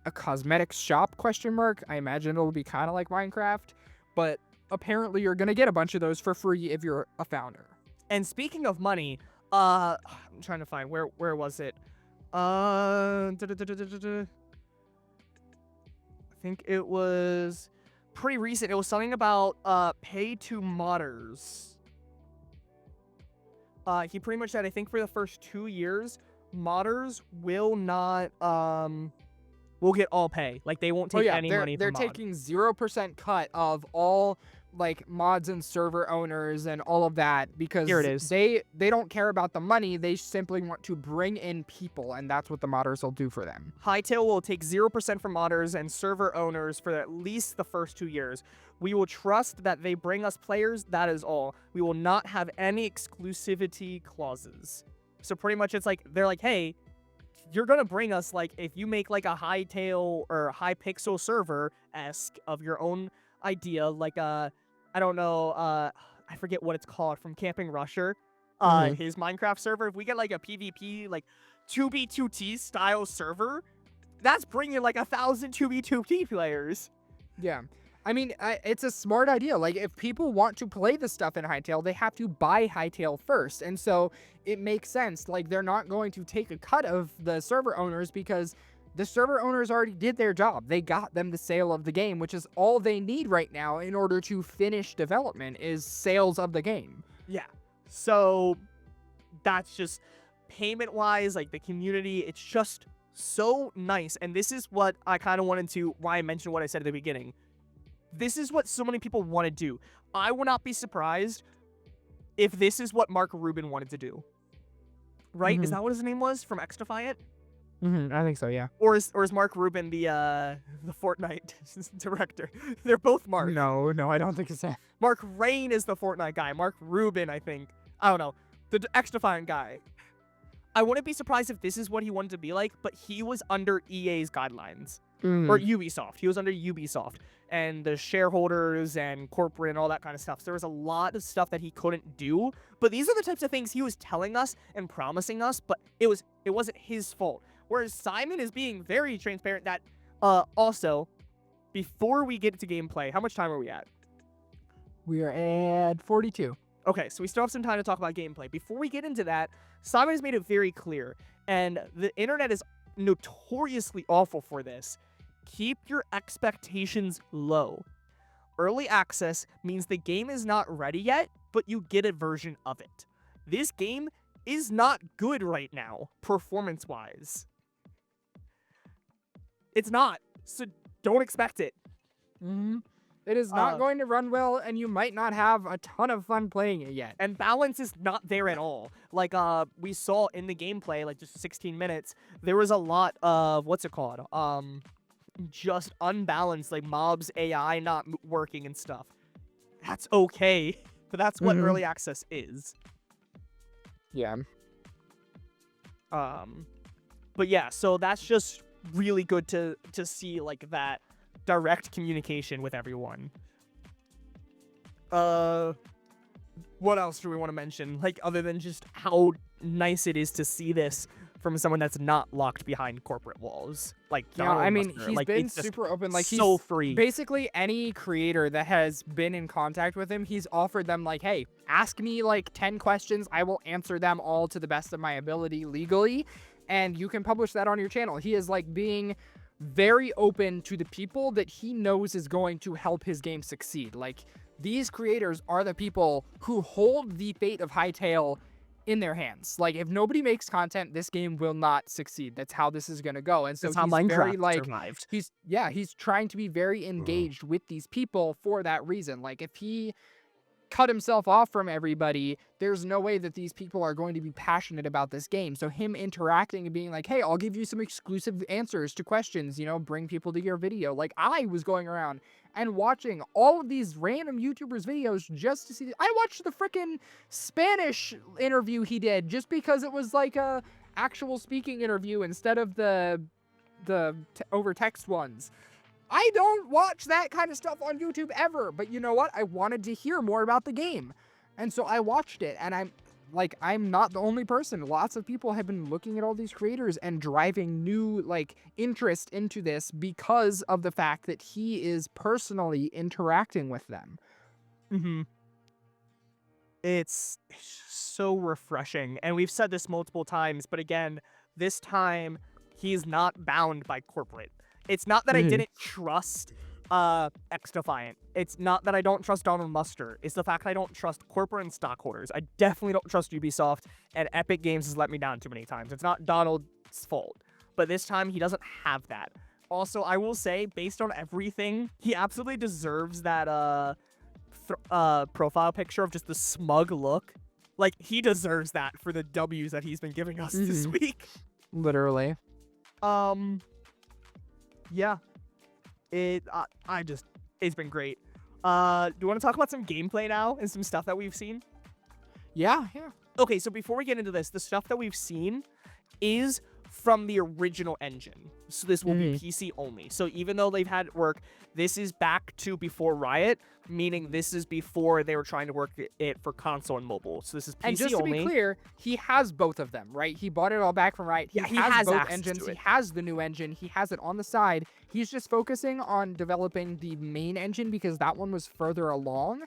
a cosmetics shop ? I imagine it'll be kind of like Minecraft, but apparently you're gonna get a bunch of those for free if you're a founder. And speaking of money, I'm trying to find where was it? I think it was pretty recent. It was something about pay to modders. He pretty much said, I think for the first 2 years, modders will not will get all pay. Like they won't take any money. They're taking 0% cut of all like mods and server owners and all of that, because Here it is. They don't care about the money. They simply want to bring in people, and that's what the modders will do for them. Hytale will take 0% from modders and server owners for at least the first 2 years. We will trust that they bring us players, that is all. We will not have any exclusivity clauses. So pretty much it's like, they're like, hey, you're gonna bring us, like, if you make like a Hytale or Hypixel server-esque of your own idea, like I don't know, I forget what it's called, from Camping Rusher, his Minecraft server. If we get like a PvP, like 2B2T style server, that's bringing like 1,000 2B2T players. Yeah. I mean, it's a smart idea. Like, if people want to play the stuff in Hytale, they have to buy Hytale first. And so it makes sense. Like, they're not going to take a cut of the server owners because the server owners already did their job. They got them the sale of the game, which is all they need right now in order to finish development, is sales of the game. Yeah. So that's just payment-wise, like the community, it's just so nice. And this is what I kind of wanted to, why I mentioned what I said at the beginning. This is what so many people want to do. I would not be surprised if this is what Mark Rubin wanted to do. Right? Is that what his name was from Xdefiant? I think so, yeah. Or is Mark Rubin the Fortnite director? They're both Mark. No, I don't think it's that. Mark Rain is the Fortnite guy. Mark Rubin, I think. I don't know. The Xdefiant guy. I wouldn't be surprised if this is what he wanted to be like, but he was under EA's guidelines. Or Ubisoft. He was under Ubisoft. And the shareholders and corporate and all that kind of stuff. So there was a lot of stuff that he couldn't do. But these are the types of things he was telling us and promising us, but it wasn't his fault. Whereas Simon is being very transparent that, also, before we get to gameplay, how much time are we at? We are at 42. Okay, so we still have some time to talk about gameplay. Before we get into that, Simon has made it very clear, and the internet is notoriously awful for this. Keep your expectations low. Early access means the game is not ready yet, but you get a version of it. This game is not good right now, performance-wise. It's not, so don't expect it. It is not going to run well, and you might not have a ton of fun playing it yet. And balance is not there at all. Like, we saw in the gameplay, like, just 16 minutes, there was a lot of, what's it called? Just unbalanced, like, mobs AI not working and stuff. That's okay, but that's what early access is. Yeah. But yeah, so that's just really good to see, like, that direct communication with everyone. What else do we want to mention? Like, other than just how nice it is to see this from someone that's not locked behind corporate walls. Like, yeah, I mean, Buster. he's Like, been it's just super open. Like, so he's free. Basically, any creator that has been in contact with him, he's offered them, like, hey, ask me, like, 10 questions. I will answer them all to the best of my ability legally, and you can publish that on your channel. He is, like, being very open to the people that he knows is going to help his game succeed. Like, these creators are the people who hold the fate of Hytale in their hands. Like, if nobody makes content, this game will not succeed. That's how this is going to go. And so That's how he's Minecraft very, like, survived. he's trying to be very engaged with these people for that reason. Like, if he cut himself off from everybody, there's no way that these people are going to be passionate about this game. So him interacting and being like, hey, I'll give you some exclusive answers to questions, bring people to your video. Like, I was going around and watching all of these random YouTubers' videos just to see. I watched the freaking Spanish interview he did just because it was like a actual speaking interview instead of the over text ones. I don't watch that kind of stuff on YouTube ever, but you know what? I wanted to hear more about the game. And so I watched it, and I'm not the only person. Lots of people have been looking at all these creators and driving new, interest into this because of the fact that he is personally interacting with them. Mm-hmm. It's so refreshing. And we've said this multiple times, but again, this time, he's not bound by corporate. It's not that I didn't trust X-Defiant. It's not that I don't trust Donald Muster. It's the fact I don't trust corporate and stockholders. I definitely don't trust Ubisoft, and Epic Games has let me down too many times. It's not Donald's fault, but this time he doesn't have that. Also, I will say, based on everything, he absolutely deserves that profile picture of just the smug look. Like, he deserves that for the W's that he's been giving us this week. Literally. Yeah, it's been great. Do you want to talk about some gameplay now and some stuff that we've seen? Yeah. Okay, so before we get into this, the stuff that we've seen is from the original engine. So this will be PC only. So even though they've had it work, this is back to before Riot, meaning this is before they were trying to work it for console and mobile. So this is PC only. And just to be clear, he has both of them, right? He bought it all back from Riot. He has both engines. He has the new engine. He has it on the side. He's just focusing on developing the main engine because that one was further along.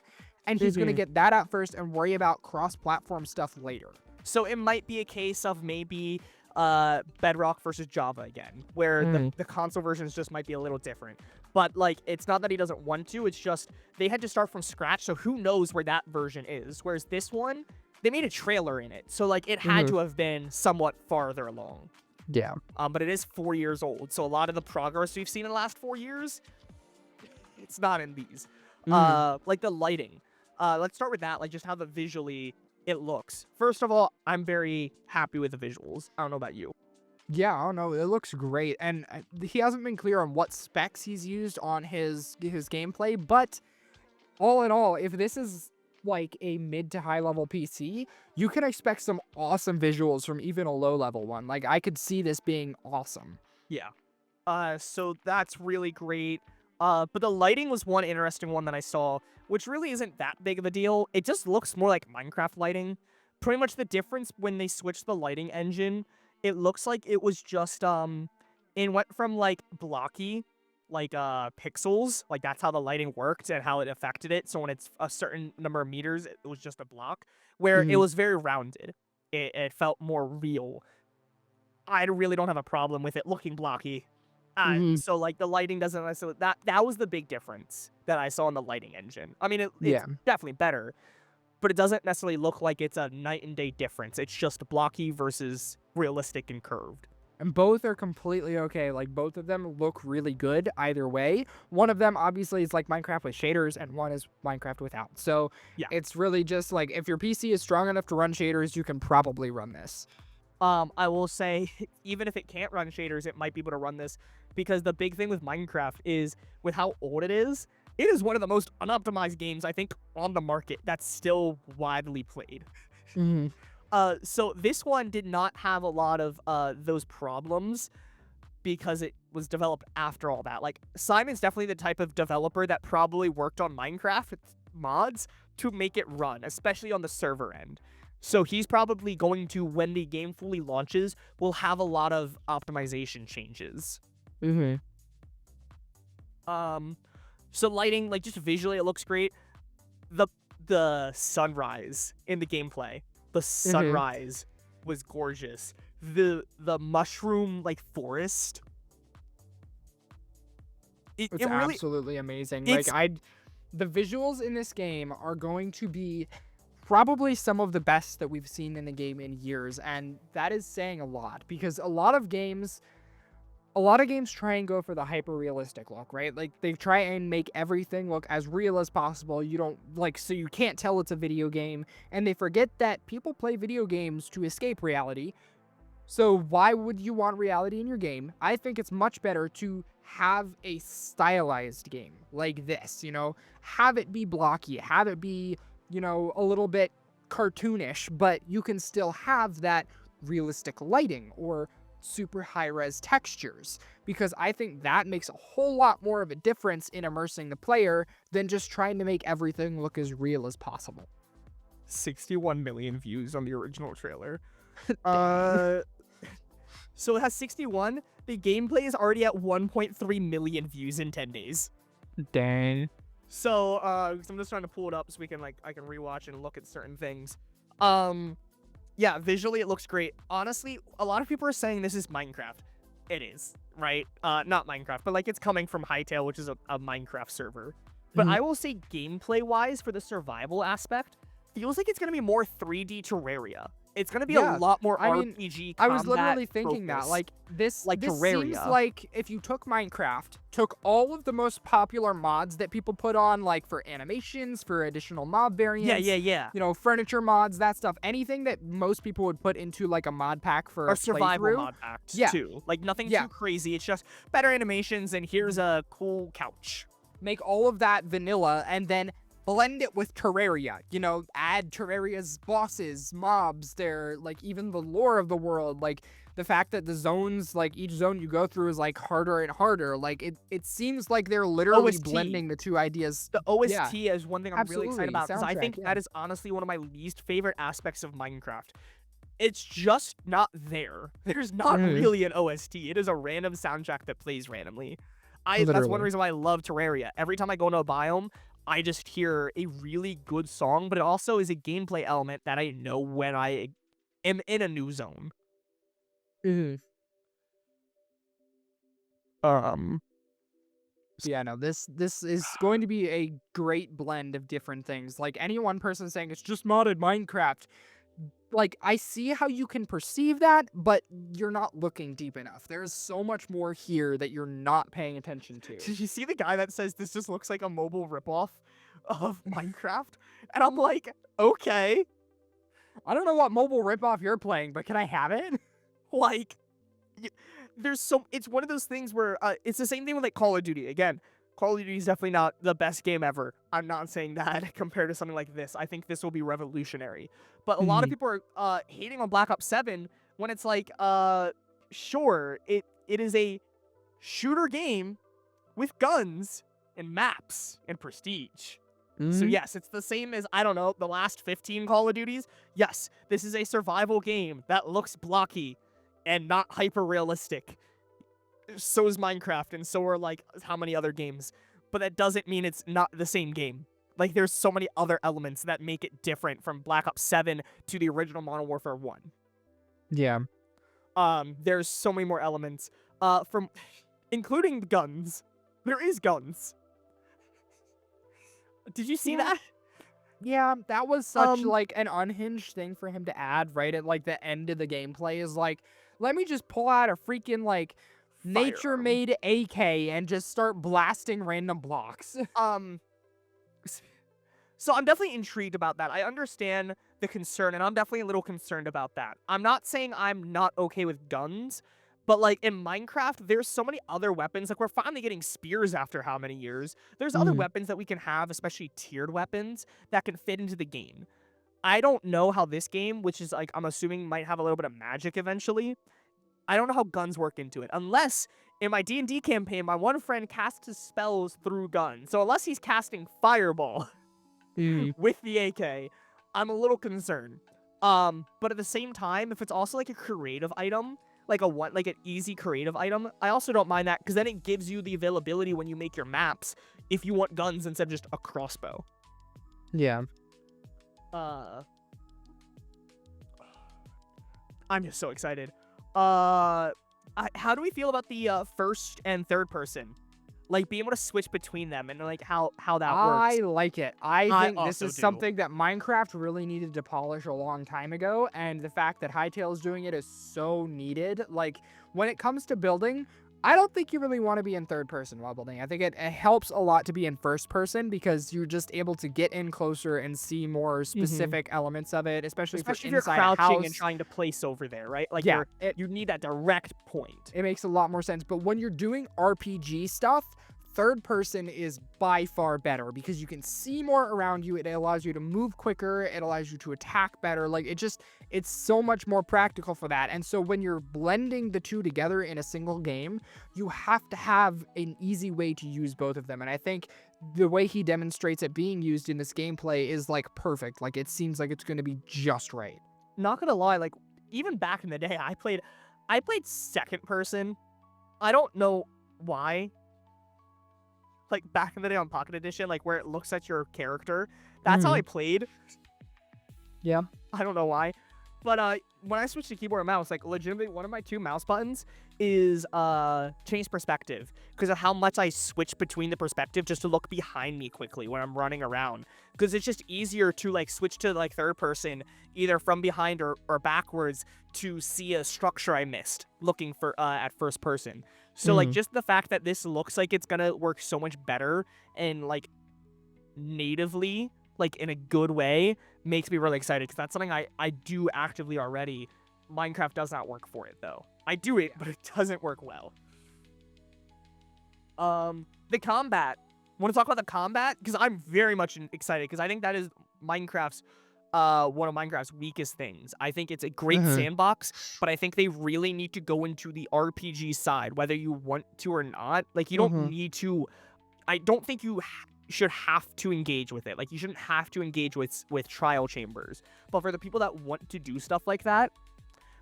And he's going to get that out first and worry about cross-platform stuff later. So it might be a case of maybe Bedrock versus Java again, where the console versions just might be a little different. But it's not that he doesn't want to, it's just they had to start from scratch, so who knows where that version is. Whereas this one, they made a trailer in it, so it had to have been somewhat farther along. Yeah. But it is 4 years old, so a lot of the progress we've seen in the last 4 years, it's not in these. Like the lighting. Let's start with that, just how visually it looks. First of all, I'm very happy with the visuals. I don't know about you. Yeah, I don't know. It looks great. And he hasn't been clear on what specs he's used on his gameplay, but all in all, if this is a mid to high level PC, you can expect some awesome visuals from even a low level one. I could see this being awesome. Yeah. So that's really great. But the lighting was one interesting one that I saw, which really isn't that big of a deal. It just looks more like Minecraft lighting. Pretty much the difference when they switched the lighting engine, it looks like it was just, it went from, blocky, pixels, that's how the lighting worked and how it affected it. So when it's a certain number of meters, it was just a block, where it was very rounded. It felt more real. I really don't have a problem with it looking blocky. So the lighting doesn't necessarily, that was the big difference that I saw in the lighting engine. I mean, it's definitely better, but it doesn't necessarily look like it's a night and day difference. It's just blocky versus realistic and curved. And both are completely okay. Both of them look really good either way. One of them obviously is Minecraft with shaders, and one is Minecraft without. So it's really just if your PC is strong enough to run shaders, you can probably run this. I will say, even if it can't run shaders, it might be able to run this, because the big thing with Minecraft is, with how old it is one of the most unoptimized games, I think, on the market that's still widely played. So this one did not have a lot of those problems because it was developed after all that. Simon's definitely the type of developer that probably worked on Minecraft mods to make it run, especially on the server end. So he's probably going to, when the game fully launches, will have a lot of optimization changes. So lighting, just visually, it looks great. The sunrise in the gameplay, the sunrise was gorgeous. The mushroom forest. It's really, absolutely amazing. The visuals in this game are going to be probably some of the best that we've seen in the game in years, and that is saying a lot, because a lot of games a lot of games try and go for the hyper realistic look, right? Like they try and make everything look as real as possible. You don't like, so you can't tell it's a video game, and they forget that people play video games to escape reality. So why would you want reality in your game? I think it's much better to have a stylized game like this, have it be blocky, have it be, a little bit cartoonish, but you can still have that realistic lighting or super high-res textures, because I think that makes a whole lot more of a difference in immersing the player than just trying to make everything look as real as possible. 61 million views on the original trailer. So it has 61. The gameplay is already at 1.3 million views in 10 days. Dang. So, I'm just trying to pull it up so I can rewatch and look at certain things. Yeah, visually it looks great. Honestly, a lot of people are saying this is Minecraft. It is, right? Not Minecraft, but like it's coming from Hytale, which is a Minecraft server. But I will say gameplay-wise, for the survival aspect, feels like it's going to be more 3D Terraria. It's going to be a lot more RPG combat. I was literally thinking that. Like, this Terraria. Seems like if you took Minecraft, took all of the most popular mods that people put on, like for animations, for additional mob variants. Yeah. Furniture mods, that stuff. Anything that most people would put into, like, a mod pack for a survival playthrough. mod packs, too. Like, nothing too crazy. It's just better animations, and here's a cool couch. Make all of that vanilla, and then blend it with Terraria, add Terraria's bosses, mobs, their, like, even the lore of the world, like, the fact that the zones, like, each zone you go through is, like, harder and harder, like, it seems like they're literally blending the two ideas. The OST is one thing I'm really excited about, because I think Soundtrack, that is honestly one of my least favorite aspects of Minecraft. It's just not there. There's not really an OST. It is a random soundtrack that plays randomly. That's one reason why I love Terraria. Every time I go into a biome, I just hear a really good song, but it also is a gameplay element that I know when I am in a new zone. Yeah, no, this is going to be a great blend of different things. Like, any one person saying it's just modded Minecraft, like, I see how you can perceive that, but you're not looking deep enough. There's so much more here that you're not paying attention to. Did you see the guy that says this just looks like a mobile ripoff of Minecraft? And I'm like, okay. I don't know what mobile ripoff you're playing, but can I have it? Like, it's one of those things where it's the same thing with, like, Call of Duty. Again, Call of Duty is definitely not the best game ever. I'm not saying that compared to something like this. I think this will be revolutionary. But a lot of people are hating on Black Ops 7 when it's like, sure, it is a shooter game with guns and maps and prestige. So yes, it's the same as, I don't know, the last 15 Call of Duties. Yes, this is a survival game that looks blocky and not hyper-realistic. So is Minecraft, and so are, like, how many other games. But that doesn't mean it's not the same game. Like, there's so many other elements that make it different from Black Ops 7 to the original Modern Warfare 1. Yeah. There's so many more elements. Including guns. There is guns. Did you see that? Yeah, that was such, like, an unhinged thing for him to add right at, like, the end of the gameplay is, like, let me just pull out a freaking, like, nature-made AK and just start blasting random blocks. So I'm definitely intrigued about that. I understand the concern, and I'm definitely a little concerned about that. I'm not saying I'm not okay with guns, but, like, in Minecraft, there's so many other weapons. Like, we're finally getting spears after how many years? There's other weapons that we can have, especially tiered weapons, that can fit into the game. I don't know how this game, which is, like, I'm assuming might have a little bit of magic eventually, I don't know how guns work into it. Unless, in my D&D campaign, my one friend casts his spells through guns. So unless he's casting Fireball with the AK, I'm a little concerned. But at the same time, if it's also, like, a creative item, like an easy creative item, I also don't mind that, because then it gives you the availability when you make your maps if you want guns instead of just a crossbow. Yeah. I'm just so excited. How do we feel about the first and third person? Like, being able to switch between them and, like, how that works. I like it. I think this is do. something that Minecraft really needed to polish a long time ago, and the fact that Hytale is doing it is so needed. Like, when it comes to building, I don't think you really want to be in third person while building. I think it helps a lot to be in first person because you're just able to get in closer and see more specific elements of it, especially Especially if if you're you're inside a crouching house. and trying to place over there, right? Like Yeah, you need that direct point. it makes a lot more sense. But when you're doing RPG stuff, third person is by far better because you can see more around you. It allows you to move quicker. It allows you to attack better. Like it's so much more practical for that. And so when you're blending the two together in a single game, you have to have an easy way to use both of them. And I think the way he demonstrates it being used in this gameplay is like perfect. Like it seems like it's going to be just right. Not gonna lie, like even back in the day, I played second person. I don't know why. Like back in the day on Pocket Edition, like where it looks at your character. That's how I played. Yeah. I don't know why. But when I switched to keyboard and mouse, like legitimately one of my 2 mouse buttons is change perspective because of how much I switch between the perspective just to look behind me quickly when I'm running around. Because it's just easier to like switch to like third person either from behind or backwards to see a structure I missed looking for at first person. So like just the fact that this looks like it's gonna work so much better and like natively, like in a good way, makes me really excited because that's something I do actively already. Minecraft does not work for it though. I do it, but it doesn't work well. The combat. Want to talk about the combat? Because I'm very much excited because I think that is Minecraft's one of Minecraft's weakest things. I think it's a great sandbox, but I think they really need to go into the RPG side, whether you want to or not. Like you don't need to. I don't think you should have to engage with it. Like you shouldn't have to engage with trial chambers. But for the people that want to do stuff like that,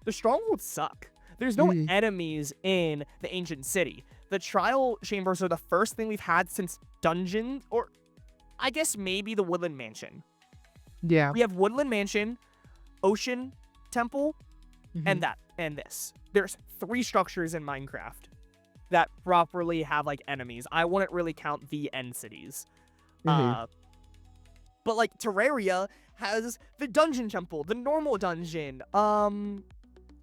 the strongholds suck. There's no enemies in the ancient city. The trial chambers are the first thing we've had since dungeons, or I guess maybe the Woodland Mansion. Yeah. We have Woodland Mansion, Ocean Temple, and this. There's 3 structures in Minecraft that properly have like enemies. I wouldn't really count the end cities. But like Terraria has the dungeon temple, the normal dungeon.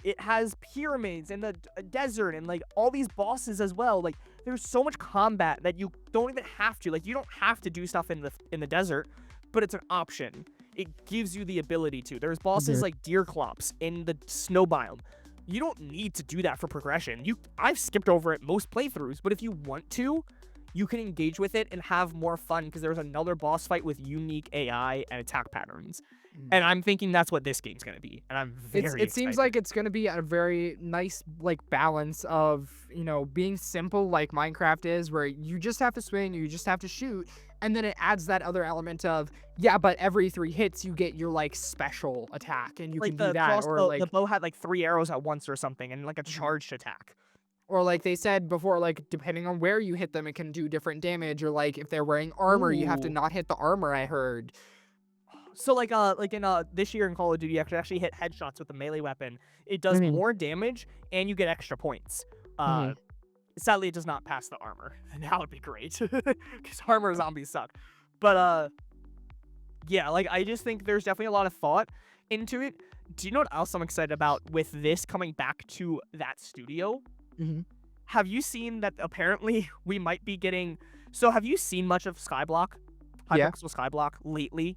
It has pyramids and the desert and like all these bosses as well. Like there's so much combat that you don't even have to. Like you don't have to do stuff in the desert, but it's an option. It gives you the ability to. There's bosses like deer clops in the snow biome. You don't need to do that for progression. I've skipped over it most playthroughs, but if you want to, you can engage with it and have more fun because there's another boss fight with unique AI and attack patterns. And I'm thinking that's what this game's going to be. And I'm very excited. It seems like it's going to be a very nice like balance of, you know, being simple like Minecraft is, where you just have to swing, you just have to shoot. And then it adds that other element of, yeah, but every 3 hits you get your like special attack and you like can do that. Or like the bow had like 3 arrows at once or something and like a charged attack. Or like they said before, like depending on where you hit them, it can do different damage. Or like if they're wearing armor, you have to not hit the armor, I heard. So like in this year in Call of Duty, you actually hit headshots with a melee weapon. It does more damage and you get extra points. Sadly, it does not pass the armor. And that would be great because armor zombies suck. But yeah, like I just think there's definitely a lot of thought into it. Do you know what else I'm excited about with this coming back to that studio? Have you seen that apparently we might be getting... So have you seen much of Skyblock? Hypixel Skyblock lately?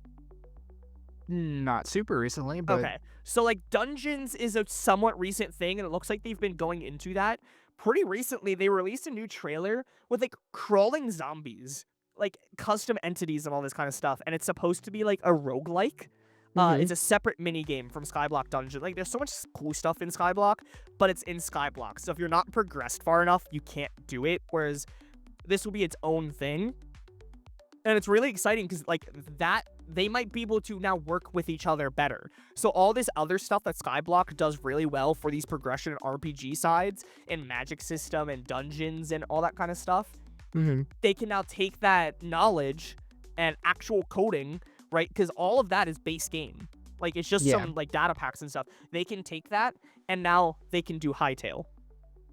Not super recently, but... Okay. So like Dungeons is a somewhat recent thing, and it looks like they've been going into that. Pretty recently, they released a new trailer with like crawling zombies, like custom entities and all this kind of stuff, and it's supposed to be like a roguelike. It's a separate mini game from Skyblock Dungeon. Like, there's so much cool stuff in Skyblock, but it's in Skyblock. So if you're not progressed far enough, you can't do it. Whereas this will be its own thing, and it's really exciting because like that they might be able to now work with each other better. So all this other stuff that Skyblock does really well for these progression and RPG sides and magic system and dungeons and all that kind of stuff, they can now take that knowledge and actual coding. Right, because all of that is base game. Like, it's just some, like, data packs and stuff. They can take that, and now they can do Hytale.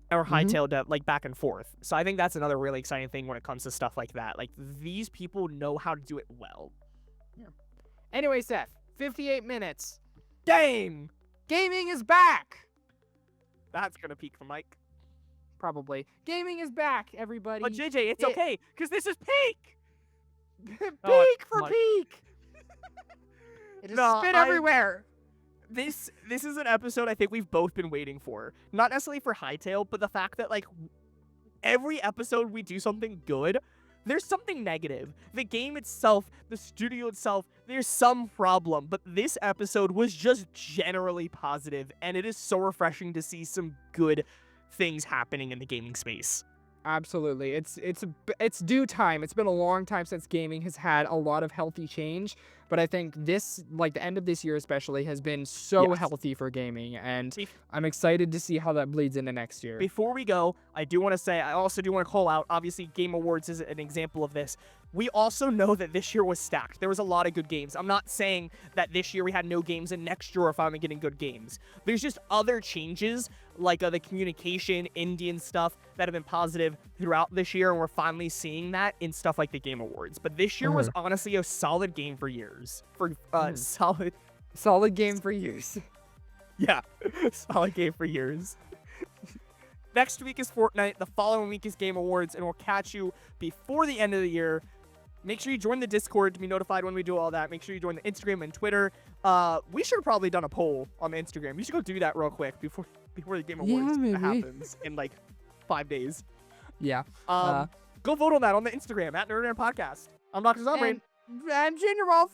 Or Hytale, like, back and forth. So I think that's another really exciting thing when it comes to stuff like that. Like, these people know how to do it well. Yeah. Anyway, Seth, 58 minutes. Dang! Gaming is back! That's gonna peak for Mike. probably. Gaming is back, everybody. But JJ, it's okay, because this is peak! Peak Oh, for my- peak! It just No, spit everywhere. This is an episode I think we've both been waiting for. Not necessarily for Hytale, but the fact that, like, every episode we do something good, there's something negative. The game itself, the studio itself, there's some problem. But this episode was just generally positive, and it is so refreshing to see some good things happening in the gaming space. Absolutely. It's due time. It's been a long time since gaming has had a lot of healthy change, but I think this, like the end of this year especially, has been so Yes. healthy for gaming, and Bef- I'm excited to see how that bleeds into next year. Before we go, I do want to say, I also do want to call out, obviously Game Awards is an example of this. We also know that this year was stacked. There was a lot of good games. I'm not saying that this year we had no games and next year we're finally getting good games. There's just other changes, like the communication, Indian stuff, that have been positive throughout this year, and we're finally seeing that in stuff like the Game Awards. But this year was honestly a solid game for years. Solid game for years. Yeah, solid game for years. Next week is Fortnite. The following week is Game Awards, and we'll catch you before the end of the year. Make sure you join the Discord to be notified when we do all that. Make sure you join the Instagram and Twitter. We should have probably done a poll on the Instagram. You should go do that real quick before the Game Awards maybe. happens in like 5 days. Yeah. Go vote on that on the Instagram at Nerd Rant Podcast. I'm Dr. Zombrain. And I'm Junior Wolf.